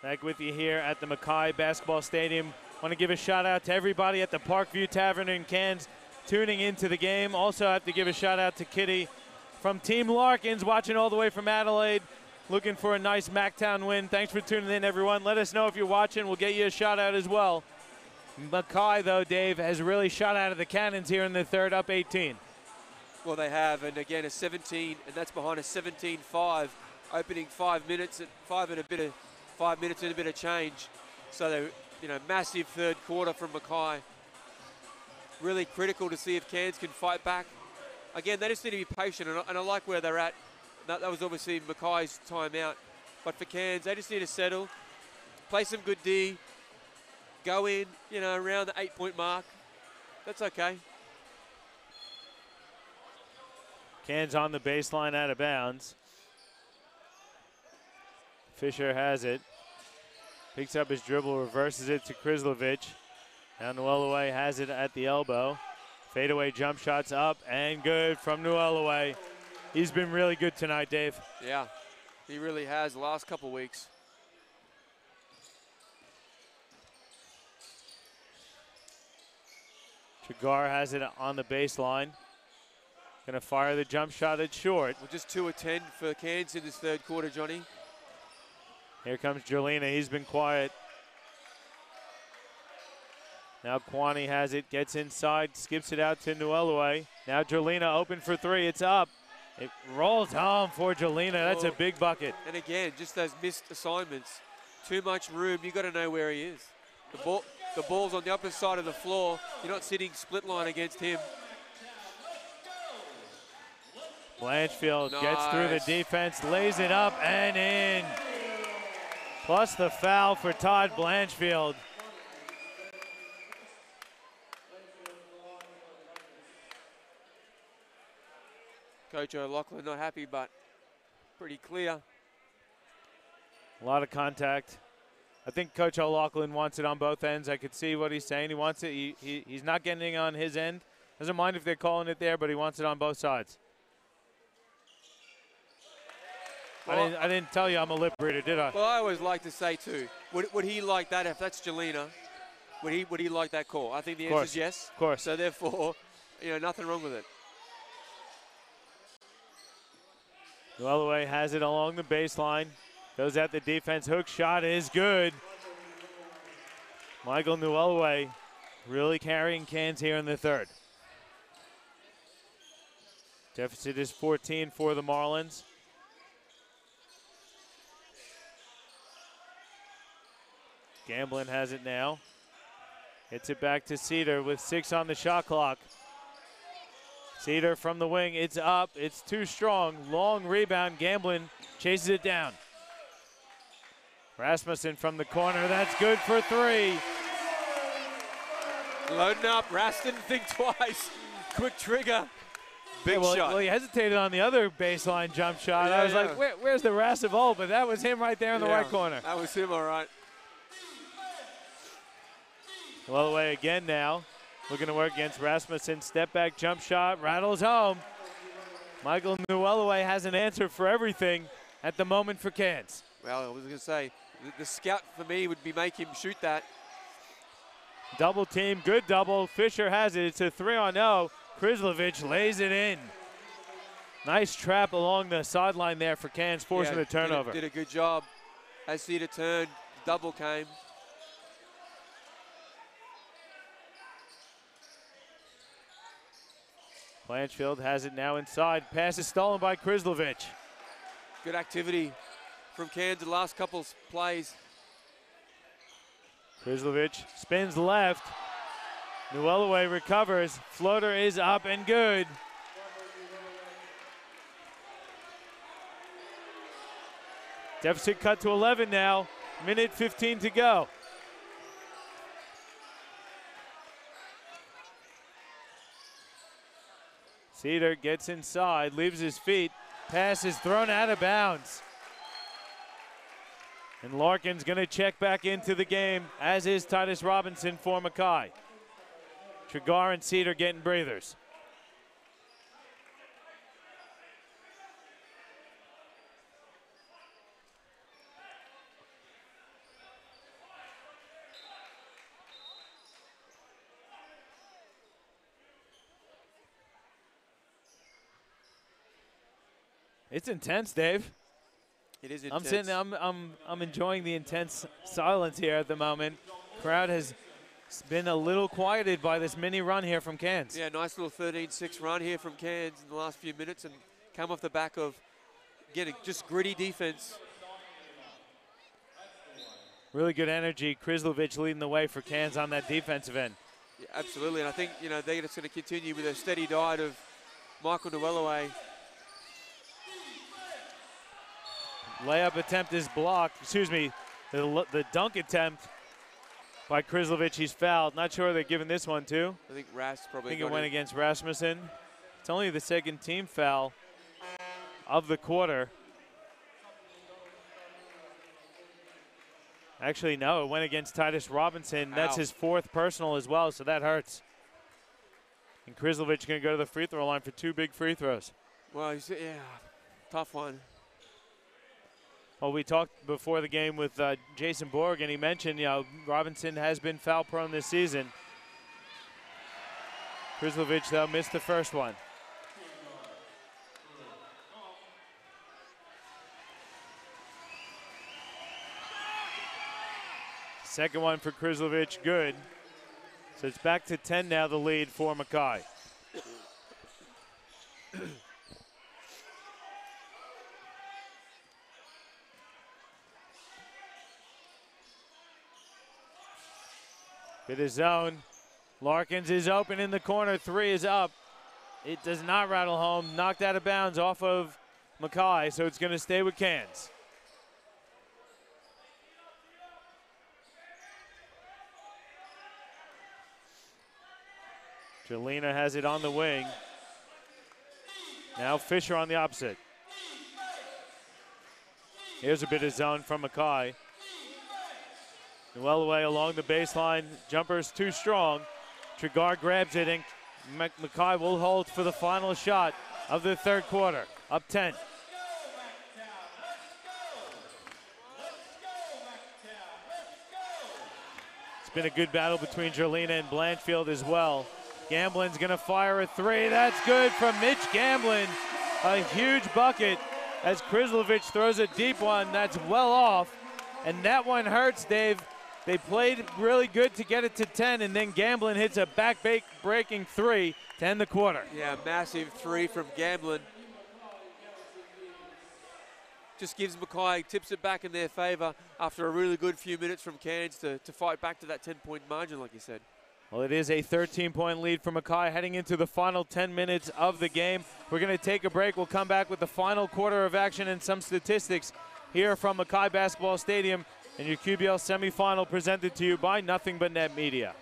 Back with you here at the Mackay Basketball Stadium. Want to give a shout out to everybody at the Parkview Tavern in Cairns tuning into the game. Also have to give a shout out to Kitty from Team Larkins watching all the way from Adelaide, looking for a nice Macktown win. Thanks for tuning in, everyone. Let us know if you're watching. We'll get you a shout out as well. Mackay, though, Dave, has really shot out of the cannons here in the third, up 18. Well, they have, and again, a 17, and that's behind a 17-5, opening 5 minutes, 5 minutes and a bit of change. So they, massive third quarter from Mackay. Really critical to see if Cairns can fight back. Again, they just need to be patient, and I like where they're at. That was obviously Mackay's timeout. But for Cairns, they just need to settle, play some good D, go in, around the 8-point mark. That's okay. Cairns on the baseline out of bounds. Fisher has it. Picks up his dribble, reverses it to Krislovic. Now Nuelaway has it at the elbow. Fadeaway jump shots up and good from Nuelaway. He's been really good tonight, Dave. Yeah, he really has the last couple weeks. Chagar has it on the baseline. Gonna fire the jump shot at short. Well, just 2 of 10 for Cairns in this third quarter, Johnny. Here comes Jerlina, he's been quiet. Now Kwani has it, gets inside, skips it out to Nuelaway. Now Jerlina open for 3, it's up. It rolls home for Jerlina, that's a big bucket. And again, just those missed assignments. Too much room, you gotta know where he is. The ball's on the upper side of the floor. You're not sitting split line against him. Blanchfield gets through the defense, lays it up and in. Plus the foul for Todd Blanchfield. Coach O'Loughlin not happy, but pretty clear. A lot of contact. I think Coach O'Loughlin wants it on both ends. I could see what he's saying. He wants it. He's not getting it on his end. Doesn't mind if they're calling it there, but he wants it on both sides. Well, I didn't tell you I'm a lip reader, did I? Well, I always like to say too, would he like that if that's Jelena? Would he like that call? I think the answer is yes. Of course. So therefore, nothing wrong with it. Nuelaway has it along the baseline. Goes at the defense. Hook shot is good. Michael Nuelaway really carrying Cairns here in the third. Deficit is 14 for the Marlins. Gamblin has it now. Hits it back to Cedar with 6 on the shot clock. Cedar from the wing, it's up, it's too strong. Long rebound, Gamblin chases it down. Rasmussen from the corner, that's good for 3. Loading up. Ras didn't think twice. Quick trigger. Big shot. Well, he hesitated on the other baseline jump shot. Yeah, I was like, where's the Ras of old? But that was him right there in the right corner. That was him, all right. Holloway again now. Looking to work against Rasmussen. Step back jump shot. Rattles home. Michael Holloway has an answer for everything at the moment for Cairns. Well, I was going to say, the scout for me would be make him shoot that. Double team, good double. Fisher has it. It's a 3-on-0. Krislovic lays it in. Nice trap along the sideline there for Cairns, forcing the turnover. Did a good job. As Cedar turned, double came. Blanchfield has it now inside. Pass is stolen by Krislovic. Good activity from Cairns the last couple plays. Krislovic spins left. Holloway recovers. Floater is up and good. Deficit cut to 11 now. Minute 15 to go. Cedar gets inside, leaves his feet. Pass is thrown out of bounds. And Larkin's going to check back into the game, as is Titus Robinson for Mackay. Trigar and Cedar getting breathers. It's intense, Dave. It is intense. I'm enjoying the intense silence here at the moment. Crowd has been a little quieted by this mini run here from Cairns. Yeah, nice little 13-6 run here from Cairns in the last few minutes, and come off the back of getting just gritty defense. Really good energy. Krislovic leading the way for Cairns on that defensive end. Yeah, absolutely, and I think they're just going to continue with a steady diet of Michael Holloway. Layup attempt is blocked. Excuse me, the dunk attempt by Krislovic. He's fouled. Not sure they're giving this one to. I think Ras probably. I think it went against Rasmussen. It's only the second team foul of the quarter. Actually, no, it went against Titus Robinson. That's his fourth personal as well, so that hurts. And Krislovic going to go to the free throw line for 2 big free throws. Well, yeah, tough one. Well, we talked before the game with Jason Borg, and he mentioned, Robinson has been foul prone this season. Krislovic, though, missed the first one. Second one for Krislovic, good. So it's back to 10 now, the lead for Mackay. Bit of zone. Larkins is open in the corner. 3 is up. It does not rattle home. Knocked out of bounds off of Mackay, so it's going to stay with Cairns. Jelena has it on the wing. Now Fisher on the opposite. Here's a bit of zone from Mackay. Holloway along the baseline. Jumper's too strong. Trigar grabs it, and Mackay will hold for the final shot of the third quarter. Up 10. It's been a good battle between Jelena and Blanchfield as well. Gamblin's going to fire a 3. That's good from Mitch Gamblin. A huge bucket as Krislovic throws a deep one. That's well off. And that one hurts, Dave. They played really good to get it to 10, and then Gamblin hits a back-breaking 3 to end the quarter. Yeah, massive 3 from Gamblin. Just gives Mackay, tips it back in their favor after a really good few minutes from Cairns to fight back to that 10-point margin, like you said. Well, it is a 13-point lead for Mackay heading into the final 10 minutes of the game. We're going to take a break. We'll come back with the final quarter of action and some statistics here from Mackay Basketball Stadium and your QBL semifinal presented to you by Nothing But Net Media.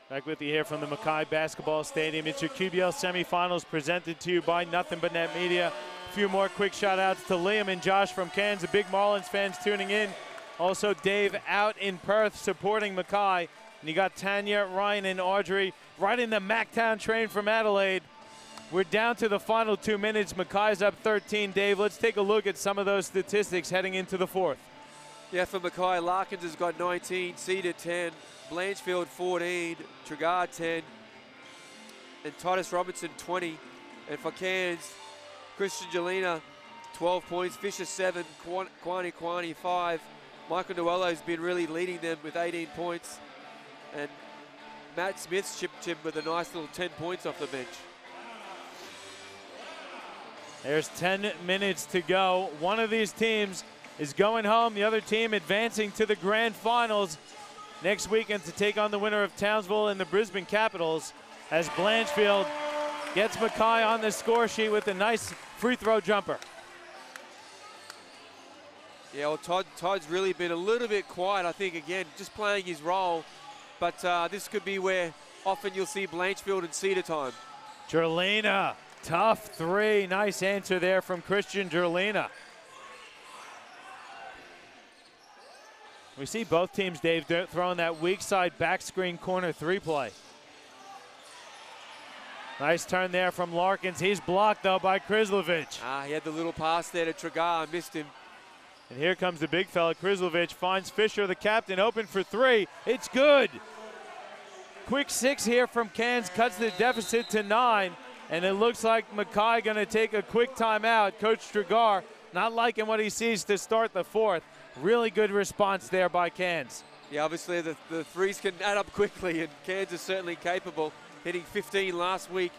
Back with you here from the Mackay Basketball Stadium. It's your QBL Semifinals presented to you by Nothing But Net Media. A few more quick shout outs to Liam and Josh from Cairns, the big Marlins fans tuning in. Also Dave out in Perth supporting Mackay. And you got Tanya, Ryan, and Audrey riding the Macktown train from Adelaide. We're down to the final 2 minutes. Mackay's up 13. Dave, let's take a look at some of those statistics heading into the fourth. Yeah, for Mackay, Larkins has got 19, Cedar 10, Blanchfield 14, Tregar 10, and Titus Robinson 20. And for Cairns, Christian Jelena 12 points, Fisher 7, Kwani 5. Michael Noello's been really leading them with 18 points. And Matt Smith's chipped him with a nice little 10 points off the bench. There's 10 minutes to go. One of these teams is going home. The other team advancing to the grand finals next weekend to take on the winner of Townsville and the Brisbane Capitals as Blanchfield gets Mackay on the score sheet with a nice free throw jumper. Yeah, well, Todd's really been a little bit quiet, I think, again, just playing his role. But this could be where often you'll see Blanchfield and Cedar time. Jerlina, tough three. Nice answer there from Christian Jerlina. We see both teams, Dave, throwing that weak side back screen corner three play. Nice turn there from Larkins. He's blocked, though, by Krislovich. He had the little pass there to Tregar, missed him. And here comes the big fella. Krislovich finds Fisher, the captain, open for three. It's good. Quick 6 here from Cairns, cuts the deficit to 9. And it looks like Mackay going to take a quick timeout. Coach Tregar not liking what he sees to start the fourth. Really good response there by Cairns. Yeah, obviously the threes can add up quickly, and Cairns is certainly capable, hitting 15 last week.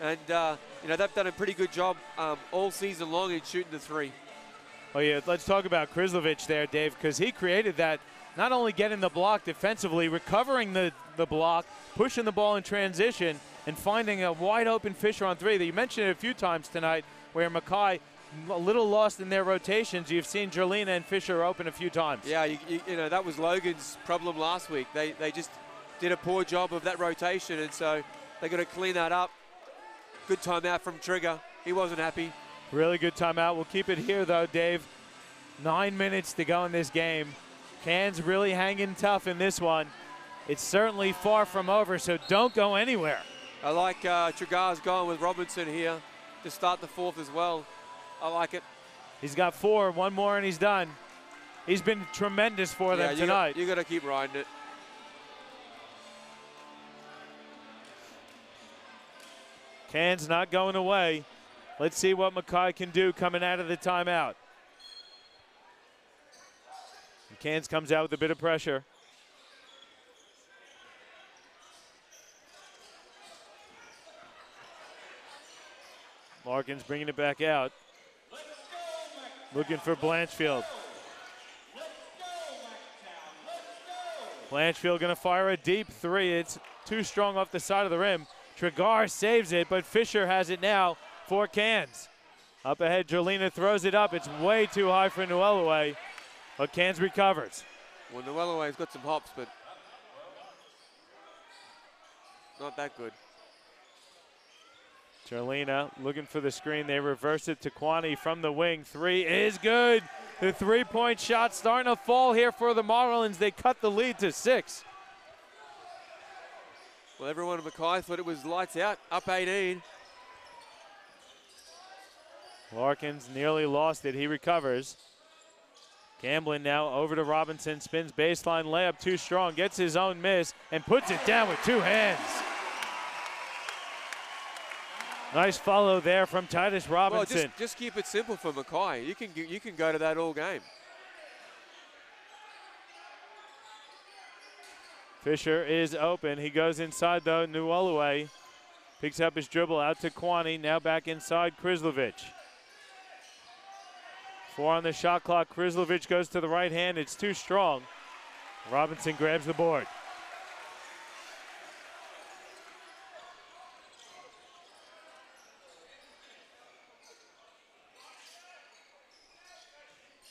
And, they've done a pretty good job all season long in shooting the three. Oh, yeah, let's talk about Krislovich there, Dave, because he created that, not only getting the block defensively, recovering the block, pushing the ball in transition, and finding a wide-open Fisher on three. You mentioned it a few times tonight where Mackay, a little lost in their rotations. You've seen Jerlina and Fisher open a few times. Yeah, that was Logan's problem last week. They just did a poor job of that rotation, and so they got to clean that up. Good timeout from Trigger. He wasn't happy. Really good timeout. We'll keep it here, though, Dave. 9 minutes to go in this game. Cairns really hanging tough in this one. It's certainly far from over, so don't go anywhere. I like Tregar's going with Robinson here to start the fourth as well. I like it. He's got 4, one more and he's done. He's been tremendous for them tonight. You got to keep riding it. Cairns not going away. Let's see what Mackay can do coming out of the timeout. And Cairns comes out with a bit of pressure. Larkins bringing it back out. Looking for Blanchfield. Blanchfield going to fire a deep three. It's too strong off the side of the rim. Tregar saves it, but Fisher has it now for Cairns. Up ahead, Jerlina throws it up. It's way too high for Nuelaway, but Cairns recovers. Well, Nuelaway's got some hops, but not that good. Jerlina looking for the screen. They reverse it to Kwani from the wing. Three is good. The three-point shot starting to fall here for the Marlins. They cut the lead to 6. Well, everyone at Mackay thought it was lights out, up 18. Larkins nearly lost it. He recovers. Gamblin now over to Robinson. Spins baseline layup too strong. Gets his own miss and puts it down with 2 hands. Nice follow there from Titus Robinson. Well, just keep it simple for Mackay. You can go to that all game. Fisher is open. He goes inside, though. Nuelaway picks up his dribble out to Kwani. Now back inside, Krislovich. 4 on the shot clock. Krislovich goes to the right hand. It's too strong. Robinson grabs the board.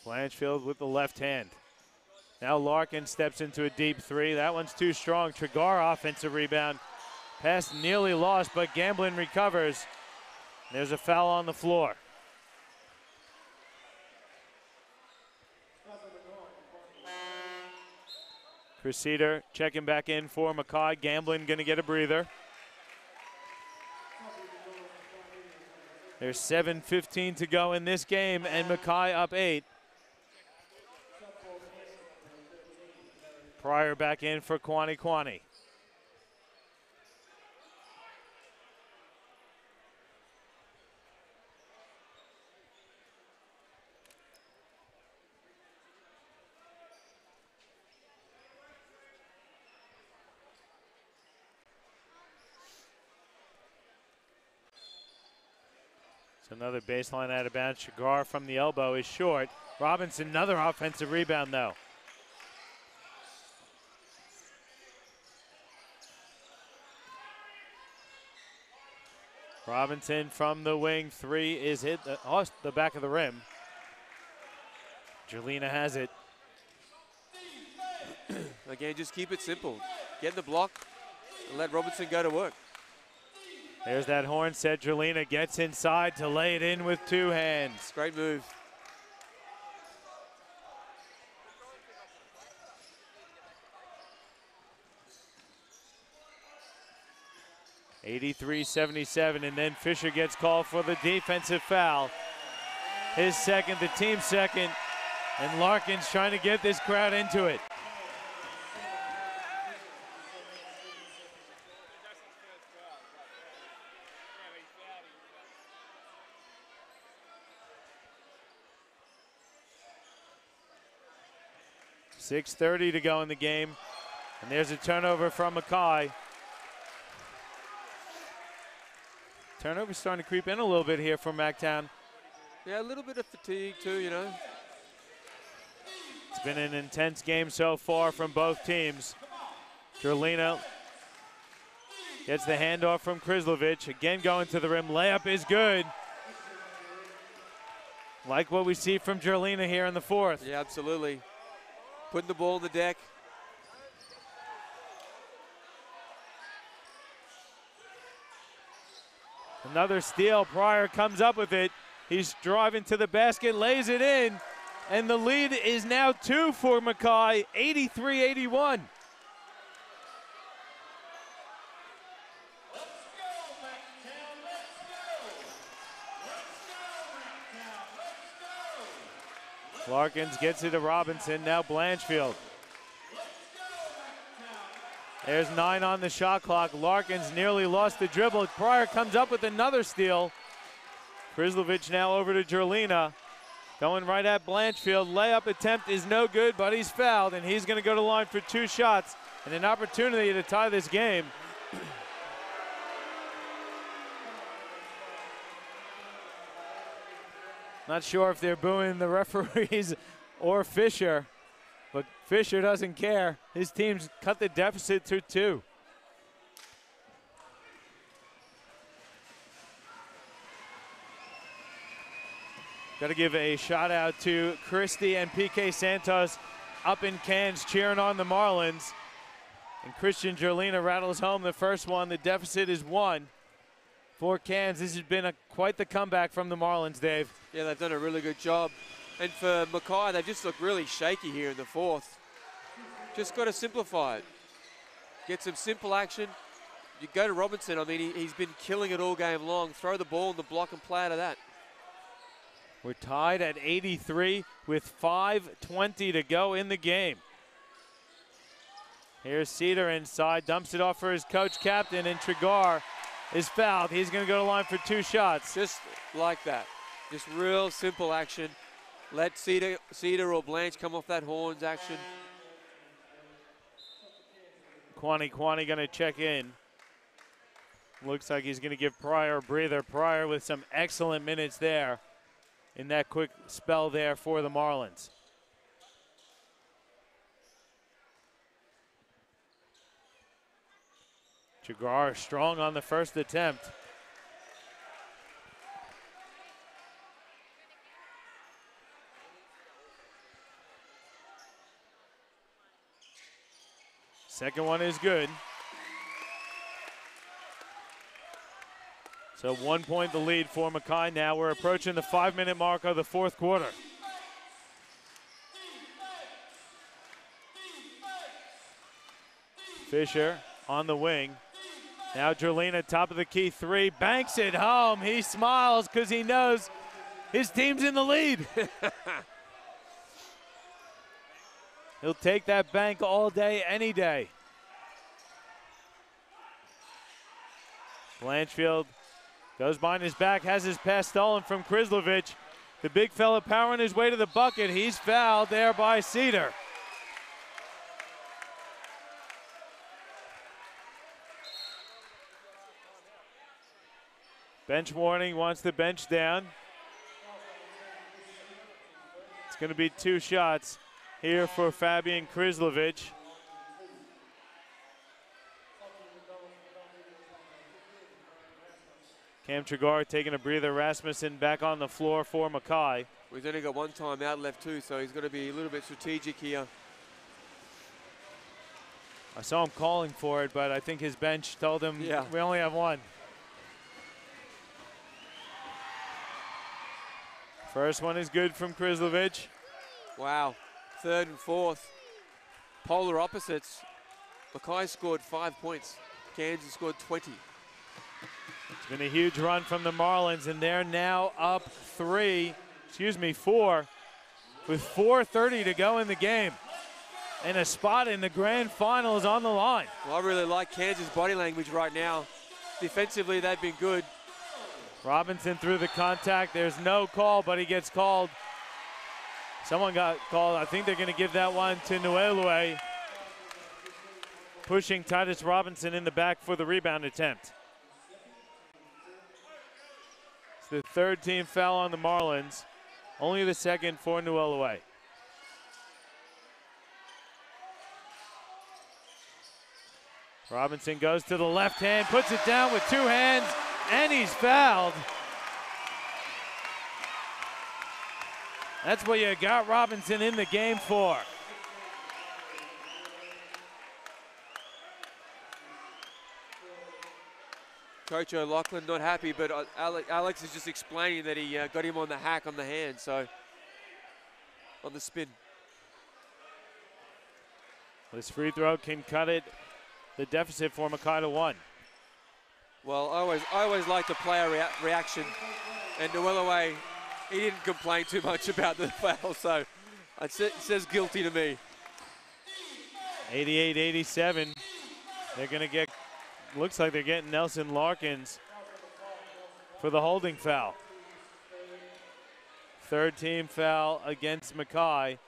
Blanchfield with the left hand. Now Larkin steps into a deep three. That one's too strong. Trigar offensive rebound. Pass nearly lost, but Gamblin recovers. There's a foul on the floor. Crusader checking back in for Mackay. Gamblin gonna get a breather. There's 7:15 to go in this game, and Mackay up 8. Pryor back in for Kwani. It's another baseline out of bounds. Shigar from the elbow is short. Robinson, another offensive rebound though. Robinson from the wing, 3 is hit off the back of the rim. Jelena has it. Again, just keep it simple. Get in the block and let Robinson go to work. There's that horn set. Jelena gets inside to lay it in with 2 hands. Great move. (83-77), and then Fisher gets called for the defensive foul. His second, the team's second, and Larkin's trying to get this crowd into it. .6:30 to go in the game, and there's a turnover from Mackay. Turnover starting to creep in a little bit here for Macktown. Yeah, a little bit of fatigue too, you know. It's been an intense game so far from both teams. Jelena gets the handoff from Krislovic. Again going to the rim. Layup is good. Like what we see from Jelena here in the 4th. Yeah, absolutely. Putting the ball on the deck. Another steal. Pryor comes up with it. He's driving to the basket, lays it in, and the lead is now 2 for Mackay, 83-81. Larkins gets it to Robinson, now Blanchfield. There's 9 on the shot clock. Larkins nearly lost the dribble. Pryor comes up with another steal. Krislovic now over to Jelena. Going right at Blanchfield. Layup attempt is no good, but he's fouled, and he's going to go to the line for 2 shots and an opportunity to tie this game. Not sure if they're booing the referees or Fisher, but Fisher doesn't care. His team's cut the deficit to 2. Got to give a shout out to Christie and PK Santos up in Cairns cheering on the Marlins. And Christian Jelena rattles home the first one. The deficit is 1 for Cairns. This has been quite the comeback from the Marlins, Dave. Yeah, they've done a really good job. And for Mackay, they just look really shaky here in the 4th. Just got to simplify it. Get some simple action. You go to Robinson. I mean, he's been killing it all game long. Throw the ball in the block and play out of that. We're tied at 83 with 5:20 to go in the game. Here's Cedar inside, dumps it off for his coach captain, and Trigar is fouled. He's going to go to the line for 2 shots. Just like that. Just real simple action. Let Cedar or Blanche come off that horns action. Kwani going to check in. Looks like he's going to give Pryor a breather. Pryor with some excellent minutes there in that quick spell there for the Marlins. Jagar strong on the first attempt. Second one is good. So 1 point the lead for Mackay now. We're approaching the 5-minute mark of the fourth quarter. Fisher on the wing. Now Jerlina, top of the key three, banks it home. He smiles because he knows his team's in the lead. He'll take that bank all day, any day. Blanchfield goes behind his back, has his pass stolen from Krislovic. The big fella powering his way to the bucket. He's fouled there by Cedar. Bench warning, wants the bench down. It's going to be 2 shots here for Fabian Krislovic. Cam Trigar taking a breather. Rasmussen back on the floor for Mackay. We've only got 1 timeout left too, so he's got to be a little bit strategic here. I saw him calling for it, but I think his bench told him we only have 1. First one is good from Krislovic. Wow, 3rd and 4th. Polar opposites. Mackay scored 5 points. Kansas scored 20. It's been a huge run from the Marlins, and they're now up 4, with 4:30 to go in the game. And a spot in the grand final is on the line. Well, I really like Kansas' body language right now. Defensively, they've been good. Robinson through the contact. There's no call, but he gets called. Someone got called. I think they're going to give that one to Nuelue. Pushing Titus Robinson in the back for the rebound attempt. It's the 3rd team foul on the Marlins. Only the 2nd for Nuelue. Robinson goes to the left hand, puts it down with 2 hands, and he's fouled. That's what you got Robinson in the game for. Coach O'Loughlin not happy, but Alex is just explaining that he got him on the hack on the hand, so on the spin. This free throw can cut it, the deficit for Mackay to 1. Well, I always like the player reaction, and Nuelue, he didn't complain too much about the foul, so it says guilty to me. 88-87. They're going to get, looks like they're getting Nelson Larkins for the holding foul. 3rd team foul against Mackay.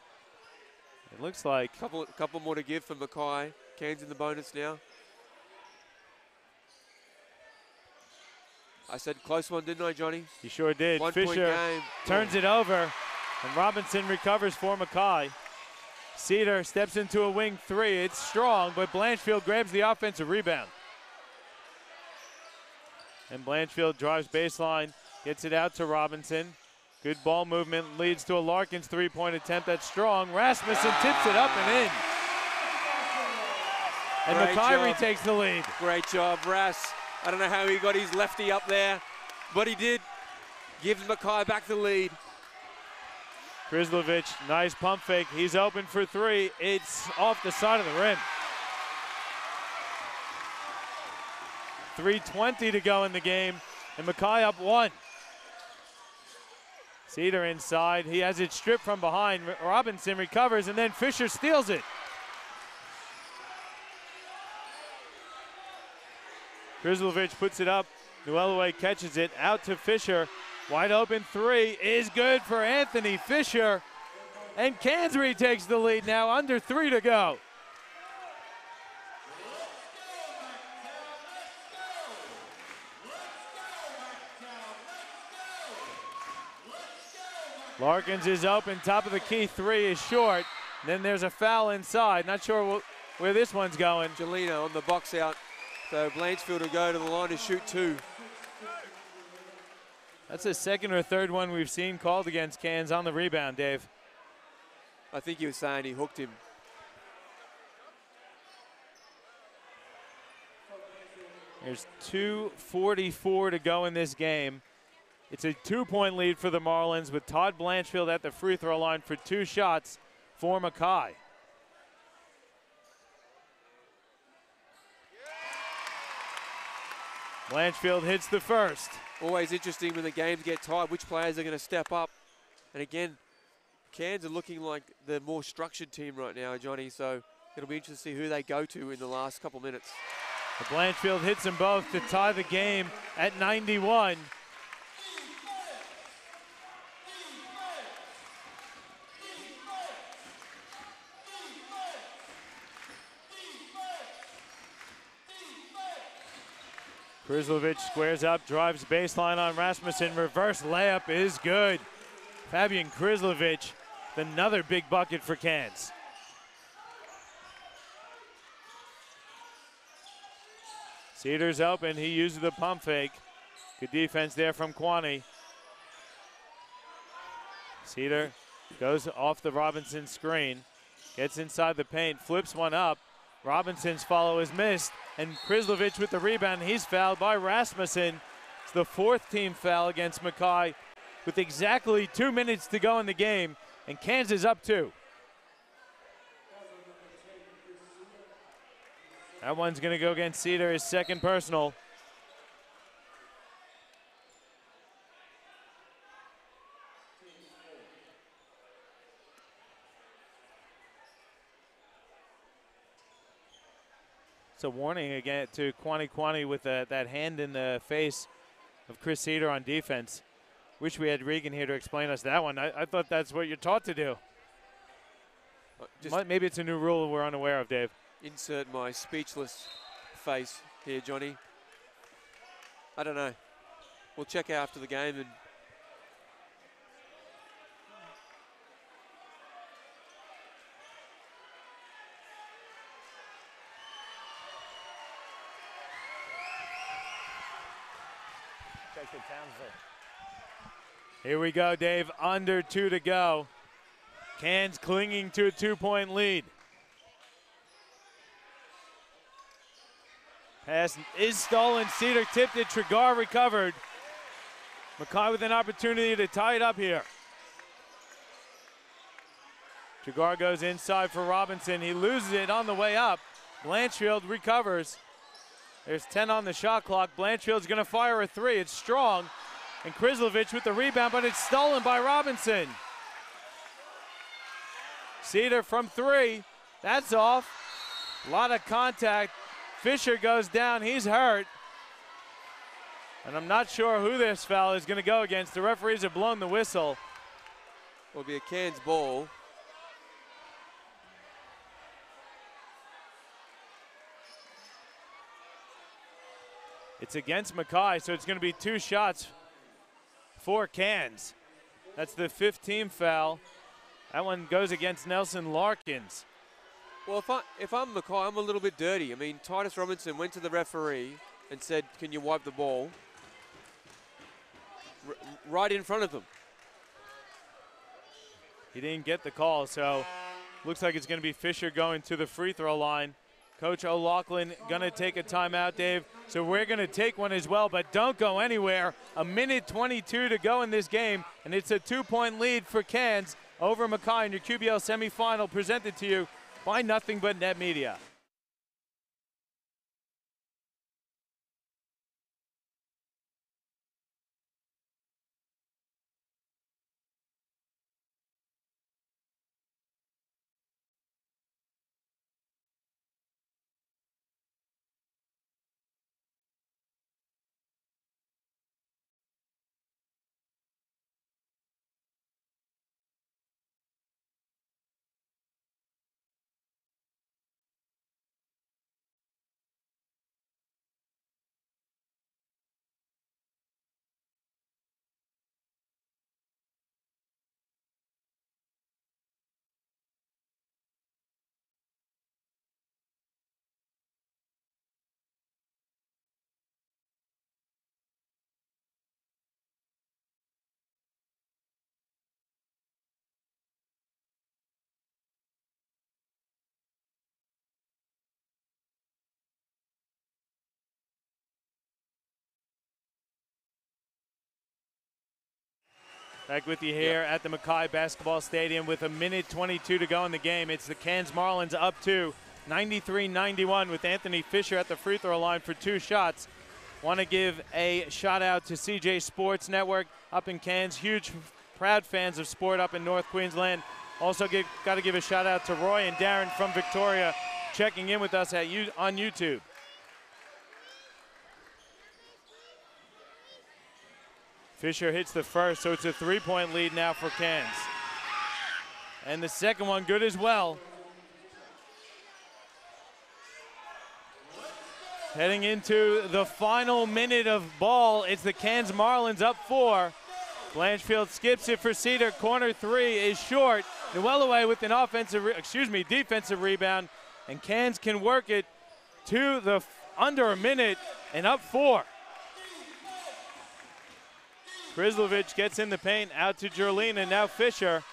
It looks like. Couple more to give for Mackay. Cairns in the bonus now. I said close one, didn't I, Johnny? You sure did. 1 point Fisher game. turns it over, and Robinson recovers for Mackay. Cedar steps into a wing 3. It's strong, but Blanchfield grabs the offensive rebound. And Blanchfield drives baseline, gets it out to Robinson. Good ball movement leads to a Larkins 3-point attempt. That's strong. Rasmussen tips it up and in. And Mackay retakes the lead. Great job, Ras. I don't know how he got his lefty up there, but he did. Gives Mackay back the lead. Krislovic, nice pump fake. He's open for 3. It's off the side of the rim. 3:20 to go in the game, and Mackay up 1. Cedar inside. He has it stripped from behind. Robinson recovers, and then Fisher steals it. Krislovic puts it up. Nuelue catches it out to Fisher. Wide open 3 is good for Anthony Fisher. And Cairns retakes the lead now, under 3 to go. Larkins is open, top of the key 3 is short. Then there's a foul inside. Not sure where this one's going. Jelena on the box out. So Blanchfield will go to the line to shoot 2. That's the 2nd or 3rd one we've seen called against Cairns on the rebound, Dave. I think he was saying he hooked him. There's 2:44 to go in this game. It's a 2-point lead for the Marlins with Todd Blanchfield at the free throw line for 2 shots for Mackay. Blanchfield hits the first. Always interesting when the games get tight, which players are going to step up. And again, Cairns are looking like the more structured team right now, Johnny, so it'll be interesting to see who they go to in the last couple minutes. Blanchfield hits them both to tie the game at 91. Krizlovic squares up, drives baseline on Rasmussen. Reverse layup is good. Fabian Krizlovic, another big bucket for Cairns. Cedar's open, he uses the pump fake. Good defense there from Kwani. Cedar goes off the Robinson screen, gets inside the paint, flips one up. Robinson's follow is missed, and Krizlovic with the rebound. He's fouled by Rasmussen. It's the 4th team foul against Mackay with exactly 2 minutes to go in the game, and Cairns is up 2. That one's going to go against Cedar, his 2nd personal. It's a warning again to Kwani with that hand in the face of Chris Cedar on defense. Wish we had Regan here to explain us that one. I thought that's what you're taught to do. Maybe it's a new rule we're unaware of, Dave. Insert my speechless face here, Johnny. I don't know. We'll check out after the game and here we go, Dave. Under 2 to go. Cairns clinging to a 2-point lead. Pass is stolen. Cedar tipped it. Trigar recovered. Mackay with an opportunity to tie it up here. Trigar goes inside for Robinson. He loses it on the way up. Blanchfield recovers. There's 10 on the shot clock. Blanchfield's going to fire a 3. It's strong. And Krizlovic with the rebound, but it's stolen by Robinson. Cedar from 3. That's off. A lot of contact. Fisher goes down. He's hurt. And I'm not sure who this foul is going to go against. The referees have blown the whistle. Will be a Cairns ball. It's against Mackay, so it's going to be 2 shots for Cairns. That's the 5th team foul. That one goes against Nelson Larkins. Well, if I'm Mackay, I'm a little bit dirty. I mean, Titus Robinson went to the referee and said, "Can you wipe the ball?" Right in front of them. He didn't get the call, so looks like it's going to be Fisher going to the free throw line. Coach O'Loughlin going to take a timeout, Dave. So we're going to take one as well, but don't go anywhere. 1:22 to go in this game, and it's a 2-point lead for Cairns over Mackay in your QBL semifinal, presented to you by Nothing But Net Media. Back with you here at the Mackay Basketball Stadium with 1:22 to go in the game. It's the Cairns Marlins up to 93-91 with Anthony Fisher at the free throw line for 2 shots. Want to give a shout out to CJ Sports Network up in Cairns. Huge, proud fans of sport up in North Queensland. Also got to give a shout out to Roy and Darren from Victoria checking in with us on YouTube. Fisher hits the first, so it's a 3-point lead now for Cairns. And the second one good as well. Heading into the final minute of ball, it's the Cairns Marlins up 4. Blanchfield skips it for Cedar. Corner 3 is short. Newellaway with an defensive rebound, and Cairns can work it to the under a minute and up 4. Krizlovich gets in the paint, out to Jerlina, now Fisher.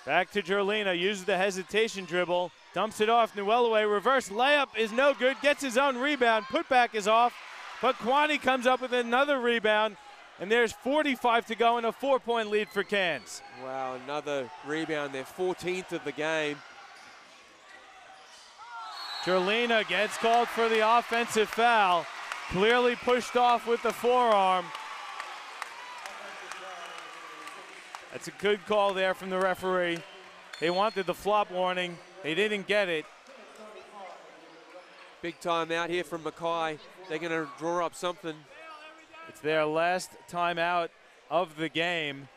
Back to Jerlina, uses the hesitation dribble, dumps it off, Newellaway, reverse layup is no good, gets his own rebound, putback is off, but Kwani comes up with another rebound, and there's 45 to go and a 4-point lead for Cairns. Wow, another rebound there, 14th of the game. Jerlina gets called for the offensive foul, clearly pushed off with the forearm. That's a good call there from the referee. They wanted the flop warning. They didn't get it. Big timeout here from Mackay. They're going to draw up something. It's their last timeout of the game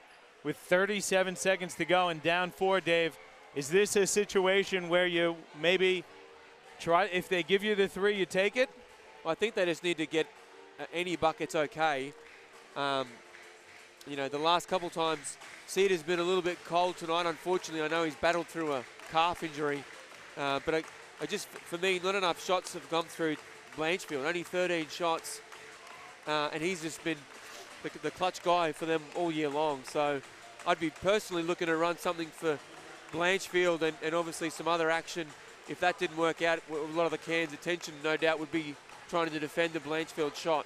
with 37 seconds to go and down 4, Dave. Is this a situation where you maybe try, if they give you the 3, you take it? Well, I think they just need to get any buckets okay. You know, the last couple times, Cedar's been a little bit cold tonight. Unfortunately, I know he's battled through a calf injury. But I just, for me, not enough shots have gone through Blanchfield. Only 13 shots. And he's just been the clutch guy for them all year long. So I'd be personally looking to run something for Blanchfield and obviously some other action. If that didn't work out, a lot of the Cairns' attention, no doubt, would be trying to defend the Blanchfield shot.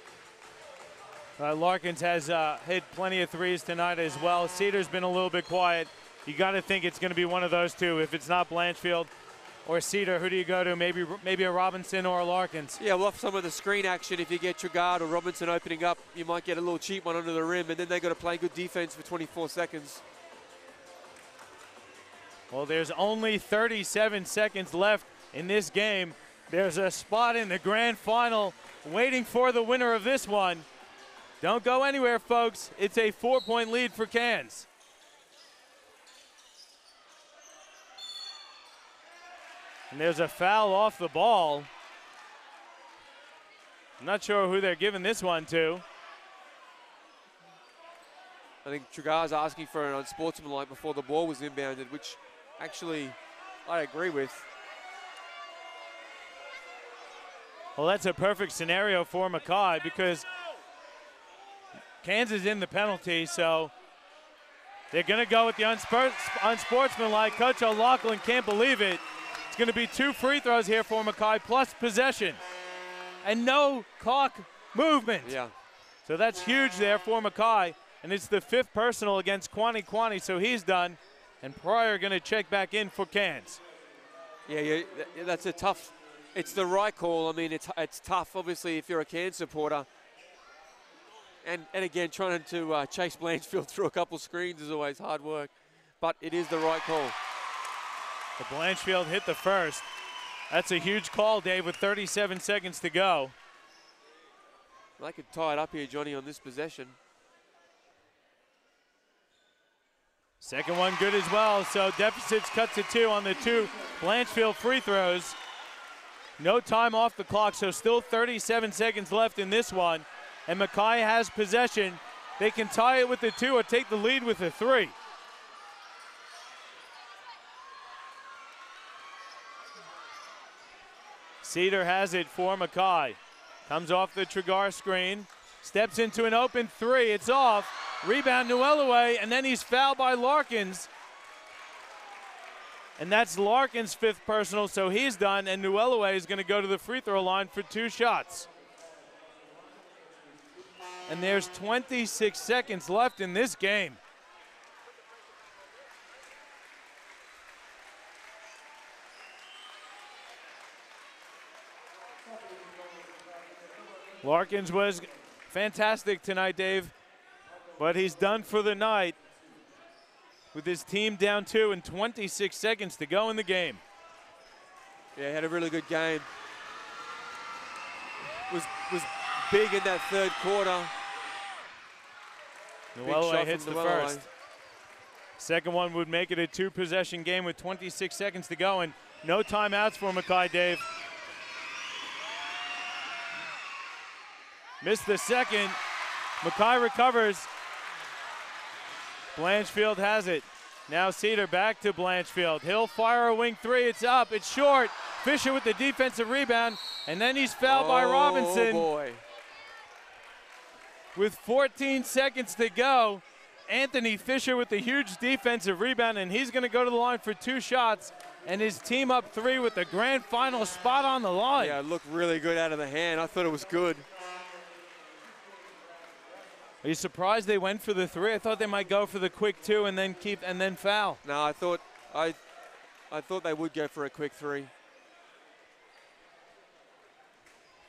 Larkins has hit plenty of 3s tonight as well. Cedar's been a little bit quiet. You got to think it's going to be one of those two. If it's not Blanchfield or Cedar, who do you go to? Maybe a Robinson or a Larkins. Yeah, well, off some of the screen action, if you get Trigard or Robinson opening up, you might get a little cheap one under the rim, and then they got to play good defense for 24 seconds. Well, there's only 37 seconds left in this game. There's a spot in the grand final waiting for the winner of this one. Don't go anywhere, folks. It's a 4-point lead for Cairns. And there's a foul off the ball. I'm not sure who they're giving this one to. I think Trigard's asking for an unsportsmanlike before the ball was inbounded, which actually I agree with. Well, that's a perfect scenario for Mackay because Cairns is in the penalty, so they're going to go with the unsportsmanlike. Coach O'Loughlin can't believe it. It's going to be 2 free throws here for Mackay plus possession. And no clock movement. Yeah. So that's huge there for Mackay. And it's the 5th personal against Kwani, so he's done. And Pryor going to check back in for Cairns. Yeah, that's a tough, it's the right call. I mean, it's tough, obviously, if you're a Cairns supporter. And again, trying to chase Blanchfield through a couple screens is always hard work. But it is the right call. The Blanchfield hit the first. That's a huge call, Dave, with 37 seconds to go. They could tie it up here, Johnny, on this possession. Second one good as well, so deficit's cut to 2 on the 2 Blanchfield free throws. No time off the clock, so still 37 seconds left in this one. And Mackay has possession. They can tie it with the 2 or take the lead with the 3. Cedar has it for Mackay. Comes off the Trigard screen. Steps into an open 3. It's off. Rebound Newellaway, and then he's fouled by Larkins. And that's Larkins' 5th personal, so he's done, and Newellaway is going to go to the free throw line for 2 shots. And there's 26 seconds left in this game. Larkins was fantastic tonight, Dave, but he's done for the night with his team down 2 and 26 seconds to go in the game. Yeah, he had a really good game. Was big in that third quarter. Noelle hits the first. Second one would make it a 2-possession game with 26 seconds to go, and no timeouts for Mackay, Dave. Missed the second. Mackay recovers. Blanchfield has it. Now Cedar back to Blanchfield. He'll fire a wing 3. It's up. It's short. Fisher with the defensive rebound, and then he's fouled by Robinson. Oh, boy. With 14 seconds to go, Anthony Fisher with the huge defensive rebound, and he's going to go to the line for 2 shots, and his team up 3 with the grand final spot on the line. Yeah, it looked really good out of the hand. I thought it was good. Are you surprised they went for the 3? I thought they might go for the quick 2 and then foul. No, I thought they would go for a quick 3.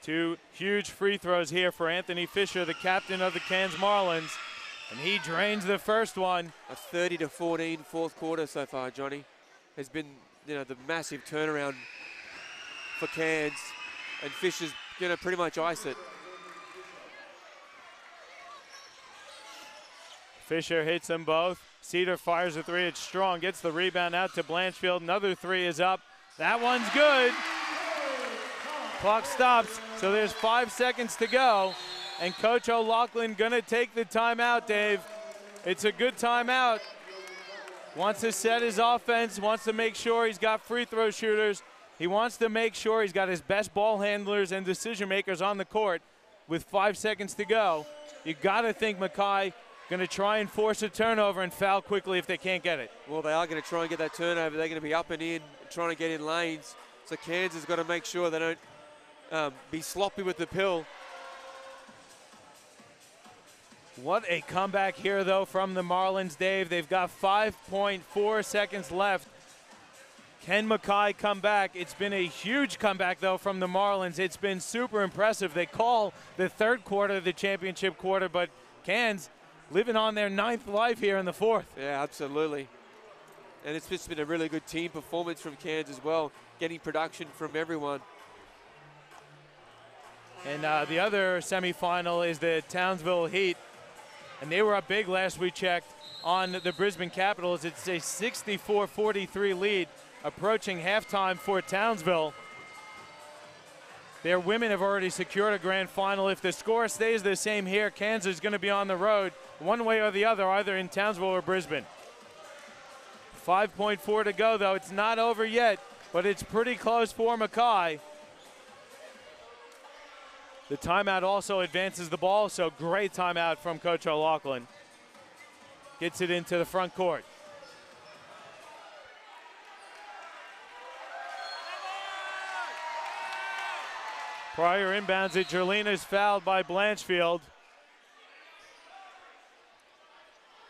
2 huge free throws here for Anthony Fisher, the captain of the Cairns Marlins, and he drains the first one. A 30-14 fourth quarter so far, Johnny. Has been, the massive turnaround for Cairns, and Fisher's going to pretty much ice it. Fisher hits them both. Cedar fires a 3. It's strong. Gets the rebound out to Blanchfield. Another 3 is up. That one's good. Clock stops. So there's 5 seconds to go. And Coach O'Loughlin going to take the timeout, Dave. It's a good timeout. Wants to set his offense. Wants to make sure he's got free throw shooters. He wants to make sure he's got his best ball handlers and decision makers on the court. With 5 seconds to go, you got to think Mackay going to try and force a turnover and foul quickly if they can't get it. Well, they are going to try and get that turnover. They're going to be up and in, trying to get in lanes. So Cairns has got to make sure they don't be sloppy with the pill. What a comeback here, though, from the Marlins, Dave. They've got 5.4 seconds left. Can Mackay come back? It's been a huge comeback, though, from the Marlins. It's been super impressive. They call the third quarter the championship quarter, but Cairns living on their 9th life here in the 4th. Yeah, absolutely. And it's just been a really good team performance from Cairns as well, getting production from everyone. And the other semifinal is the Townsville Heat. And they were up big last we checked on the Brisbane Capitals. It's a 64-43 lead approaching halftime for Townsville. Their women have already secured a grand final. If the score stays the same here, Kansas is going to be on the road one way or the other, either in Townsville or Brisbane. 5.4 to go, though. It's not over yet, but it's pretty close for Mackay. The timeout also advances the ball, so great timeout from Coach O'Loughlin. Gets it into the front court. Prior inbounds at Jerlina is fouled by Blanchfield.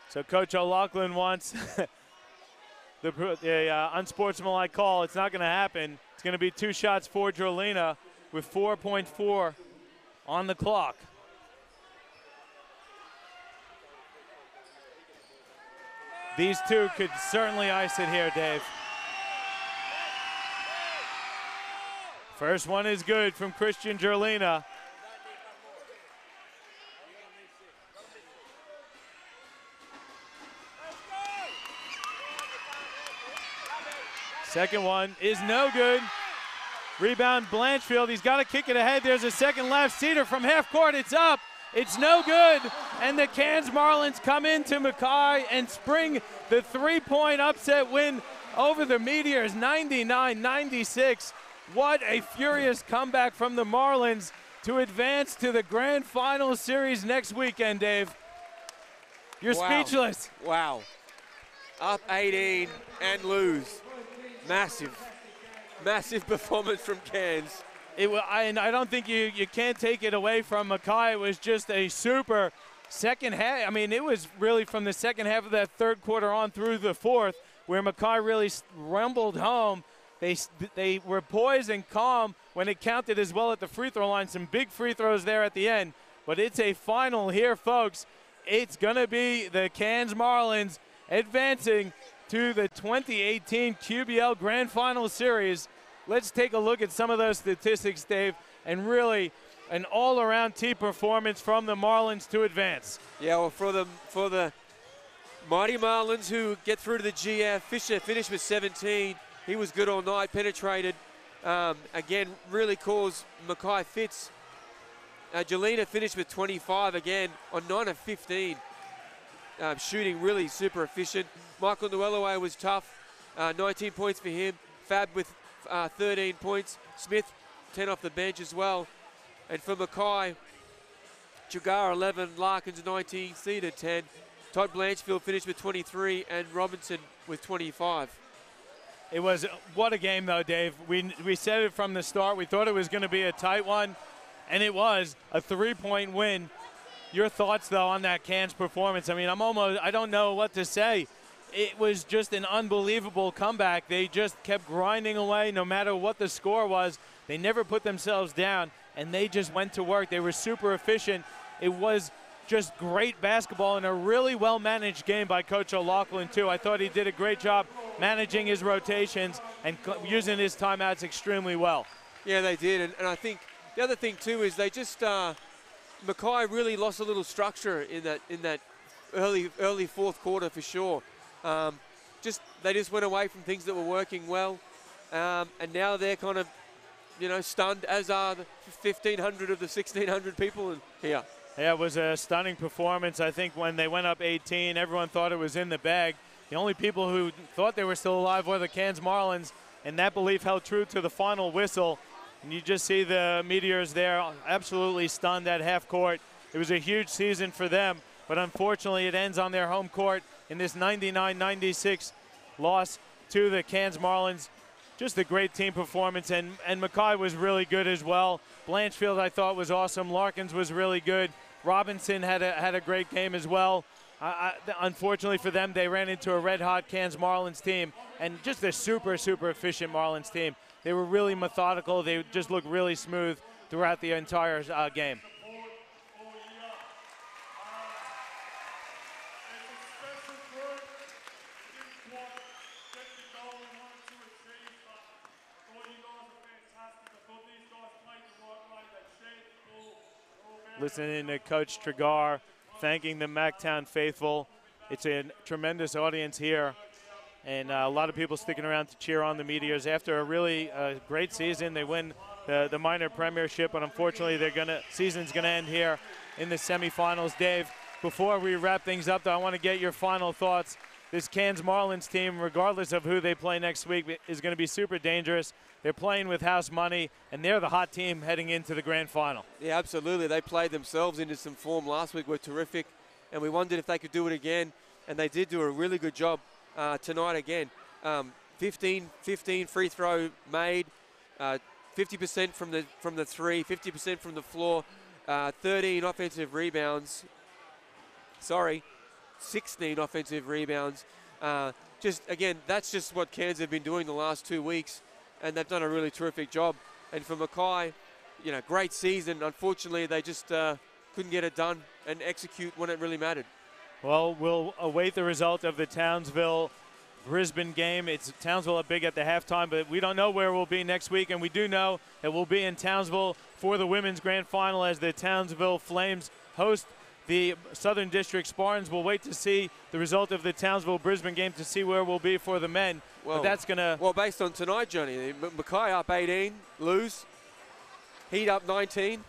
So Coach O'Loughlin wants the unsportsmanlike call. It's not going to happen. It's going to be 2 shots for Jerlina with 4.4 on the clock. These two could certainly ice it here, Dave. First one is good from Christian Jerlina. Second one is no good. Rebound Blanchfield. He's got to kick it ahead. There's a second left. Cedar from half court. It's up. It's no good. And the Cairns Marlins come into Mackay and spring the 3-point upset win over the Meteors, 99-96. What a furious comeback from the Marlins to advance to the grand final series next weekend, Dave. You're speechless. Wow. Up 18 and lose. Massive performance from Cairns. I don't think you can't take it away from Mackay. It was just a super second half. I mean, it was really from the second half of that third quarter on through the fourth where Mackay really rumbled home. They were poised and calm when it counted as well at the free throw line. Some big free throws there at the end. But it's a final here, folks. It's going to be the Cairns Marlins advancing to the 2018 QBL Grand Final Series. Let's take a look at some of those statistics, Dave, and really an all-around team performance from the Marlins to advance. Yeah, well, for the mighty Marlins who get through to the GF, Fisher finished with 17. He was good all night, penetrated. Again, really caused Mackay fits. Jelena finished with 25 again on 9 of 15. Shooting really super efficient. Michael Nuelaway was tough. 19 points for him. Fab with 13 points. Smith, 10 off the bench as well. And for Mackay, Chagar 11, Larkins 19, Cedar 10. Todd Blanchfield finished with 23 and Robinson with 25. It was, what a game though, Dave. We said it from the start. We thought it was going to be a tight one, and it was a 3-point win. Your thoughts though on that Cairns performance? I mean, I don't know what to say. It was just an unbelievable comeback. They just kept grinding away no matter what the score was. They never put themselves down, and they just went to work. They were super efficient. It was just great basketball and a really well-managed game by Coach O'Loughlin, too. I thought he did a great job managing his rotations and using his timeouts extremely well. Yeah, they did. And I think the other thing, too, is they just Mackay really lost a little structure in that early fourth quarter for sure. They just went away from things that were working well, and now they're kind of, stunned, as are the 1,500 of the 1,600 people here. Yeah, it was a stunning performance. I think when they went up 18, everyone thought it was in the bag. The only people who thought they were still alive were the Cairns Marlins, and that belief held true to the final whistle. And you just see the Meteors there absolutely stunned at half court. It was a huge season for them, but unfortunately it ends on their home court in this 99-96 loss to the Cairns Marlins. Just a great team performance, and Mackay was really good as well. Blanchfield, I thought, was awesome. Larkins was really good. Robinson had a great game as well. Unfortunately for them, they ran into a red-hot Cairns Marlins team, and just a super, super efficient Marlins team. They were really methodical. They just looked really smooth throughout the entire game. Listening to Coach Trigar thanking the Mactown faithful. It's a tremendous audience here, and a lot of people sticking around to cheer on the Meteors. After a really great season, they win the minor premiership, but unfortunately season's gonna end here in the semifinals. Dave, before we wrap things up, though, I want to get your final thoughts. This Cairns Marlins team, regardless of who they play next week, is going to be super dangerous. They're playing with house money, and they're the hot team heading into the grand final. Yeah, absolutely. They played themselves into some form last week, were terrific, and we wondered if they could do it again, and they did do a really good job tonight again. 15 free throw made, 50% from the three, 50% from the floor, 13 offensive rebounds. 16 offensive rebounds. Again, that's just what Cairns have been doing the last 2 weeks, and they've done a really terrific job. And for Mackay, great season. Unfortunately, they just couldn't get it done and execute when it really mattered. Well, we'll await the result of the Townsville-Brisbane game. It's Townsville up big at the halftime, but we don't know where we'll be next week, and we do know that we'll be in Townsville for the women's grand final as the Townsville Flames host the Southern District Spartans. We'll wait to see the result of the Townsville-Brisbane game to see where we'll be for the men. Well, but that's going to... Well, based on tonight, Johnny, Mackay up 18, lose. Heat up 19.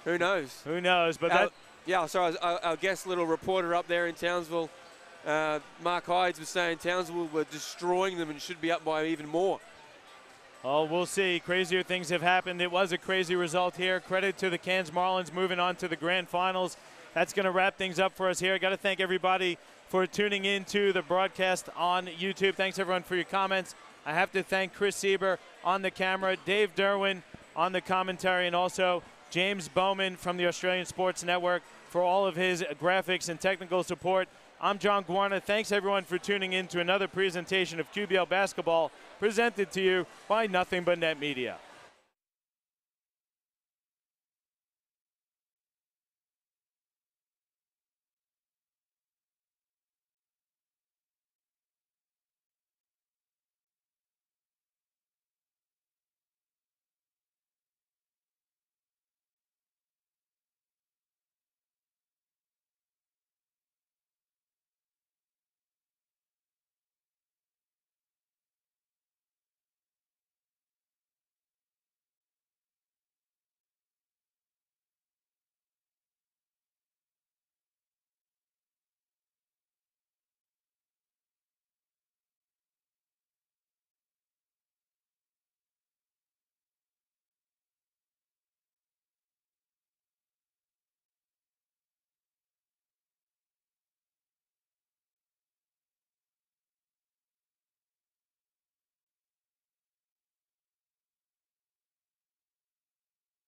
Who knows? Who knows? But our guest little reporter up there in Townsville, Mark Hydes, was saying Townsville were destroying them and should be up by even more. Oh, we'll see. Crazier things have happened. It was a crazy result here. Credit to the Cairns Marlins moving on to the grand finals. That's going to wrap things up for us here. I got to thank everybody for tuning in to the broadcast on YouTube. Thanks, everyone, for your comments. I have to thank Chris Sieber on the camera, Dave Derwin on the commentary, and also James Bowman from the Australian Sports Network for all of his graphics and technical support. I'm John Guarna. Thanks, everyone, for tuning in to another presentation of QBL Basketball presented to you by Nothing But Net Media.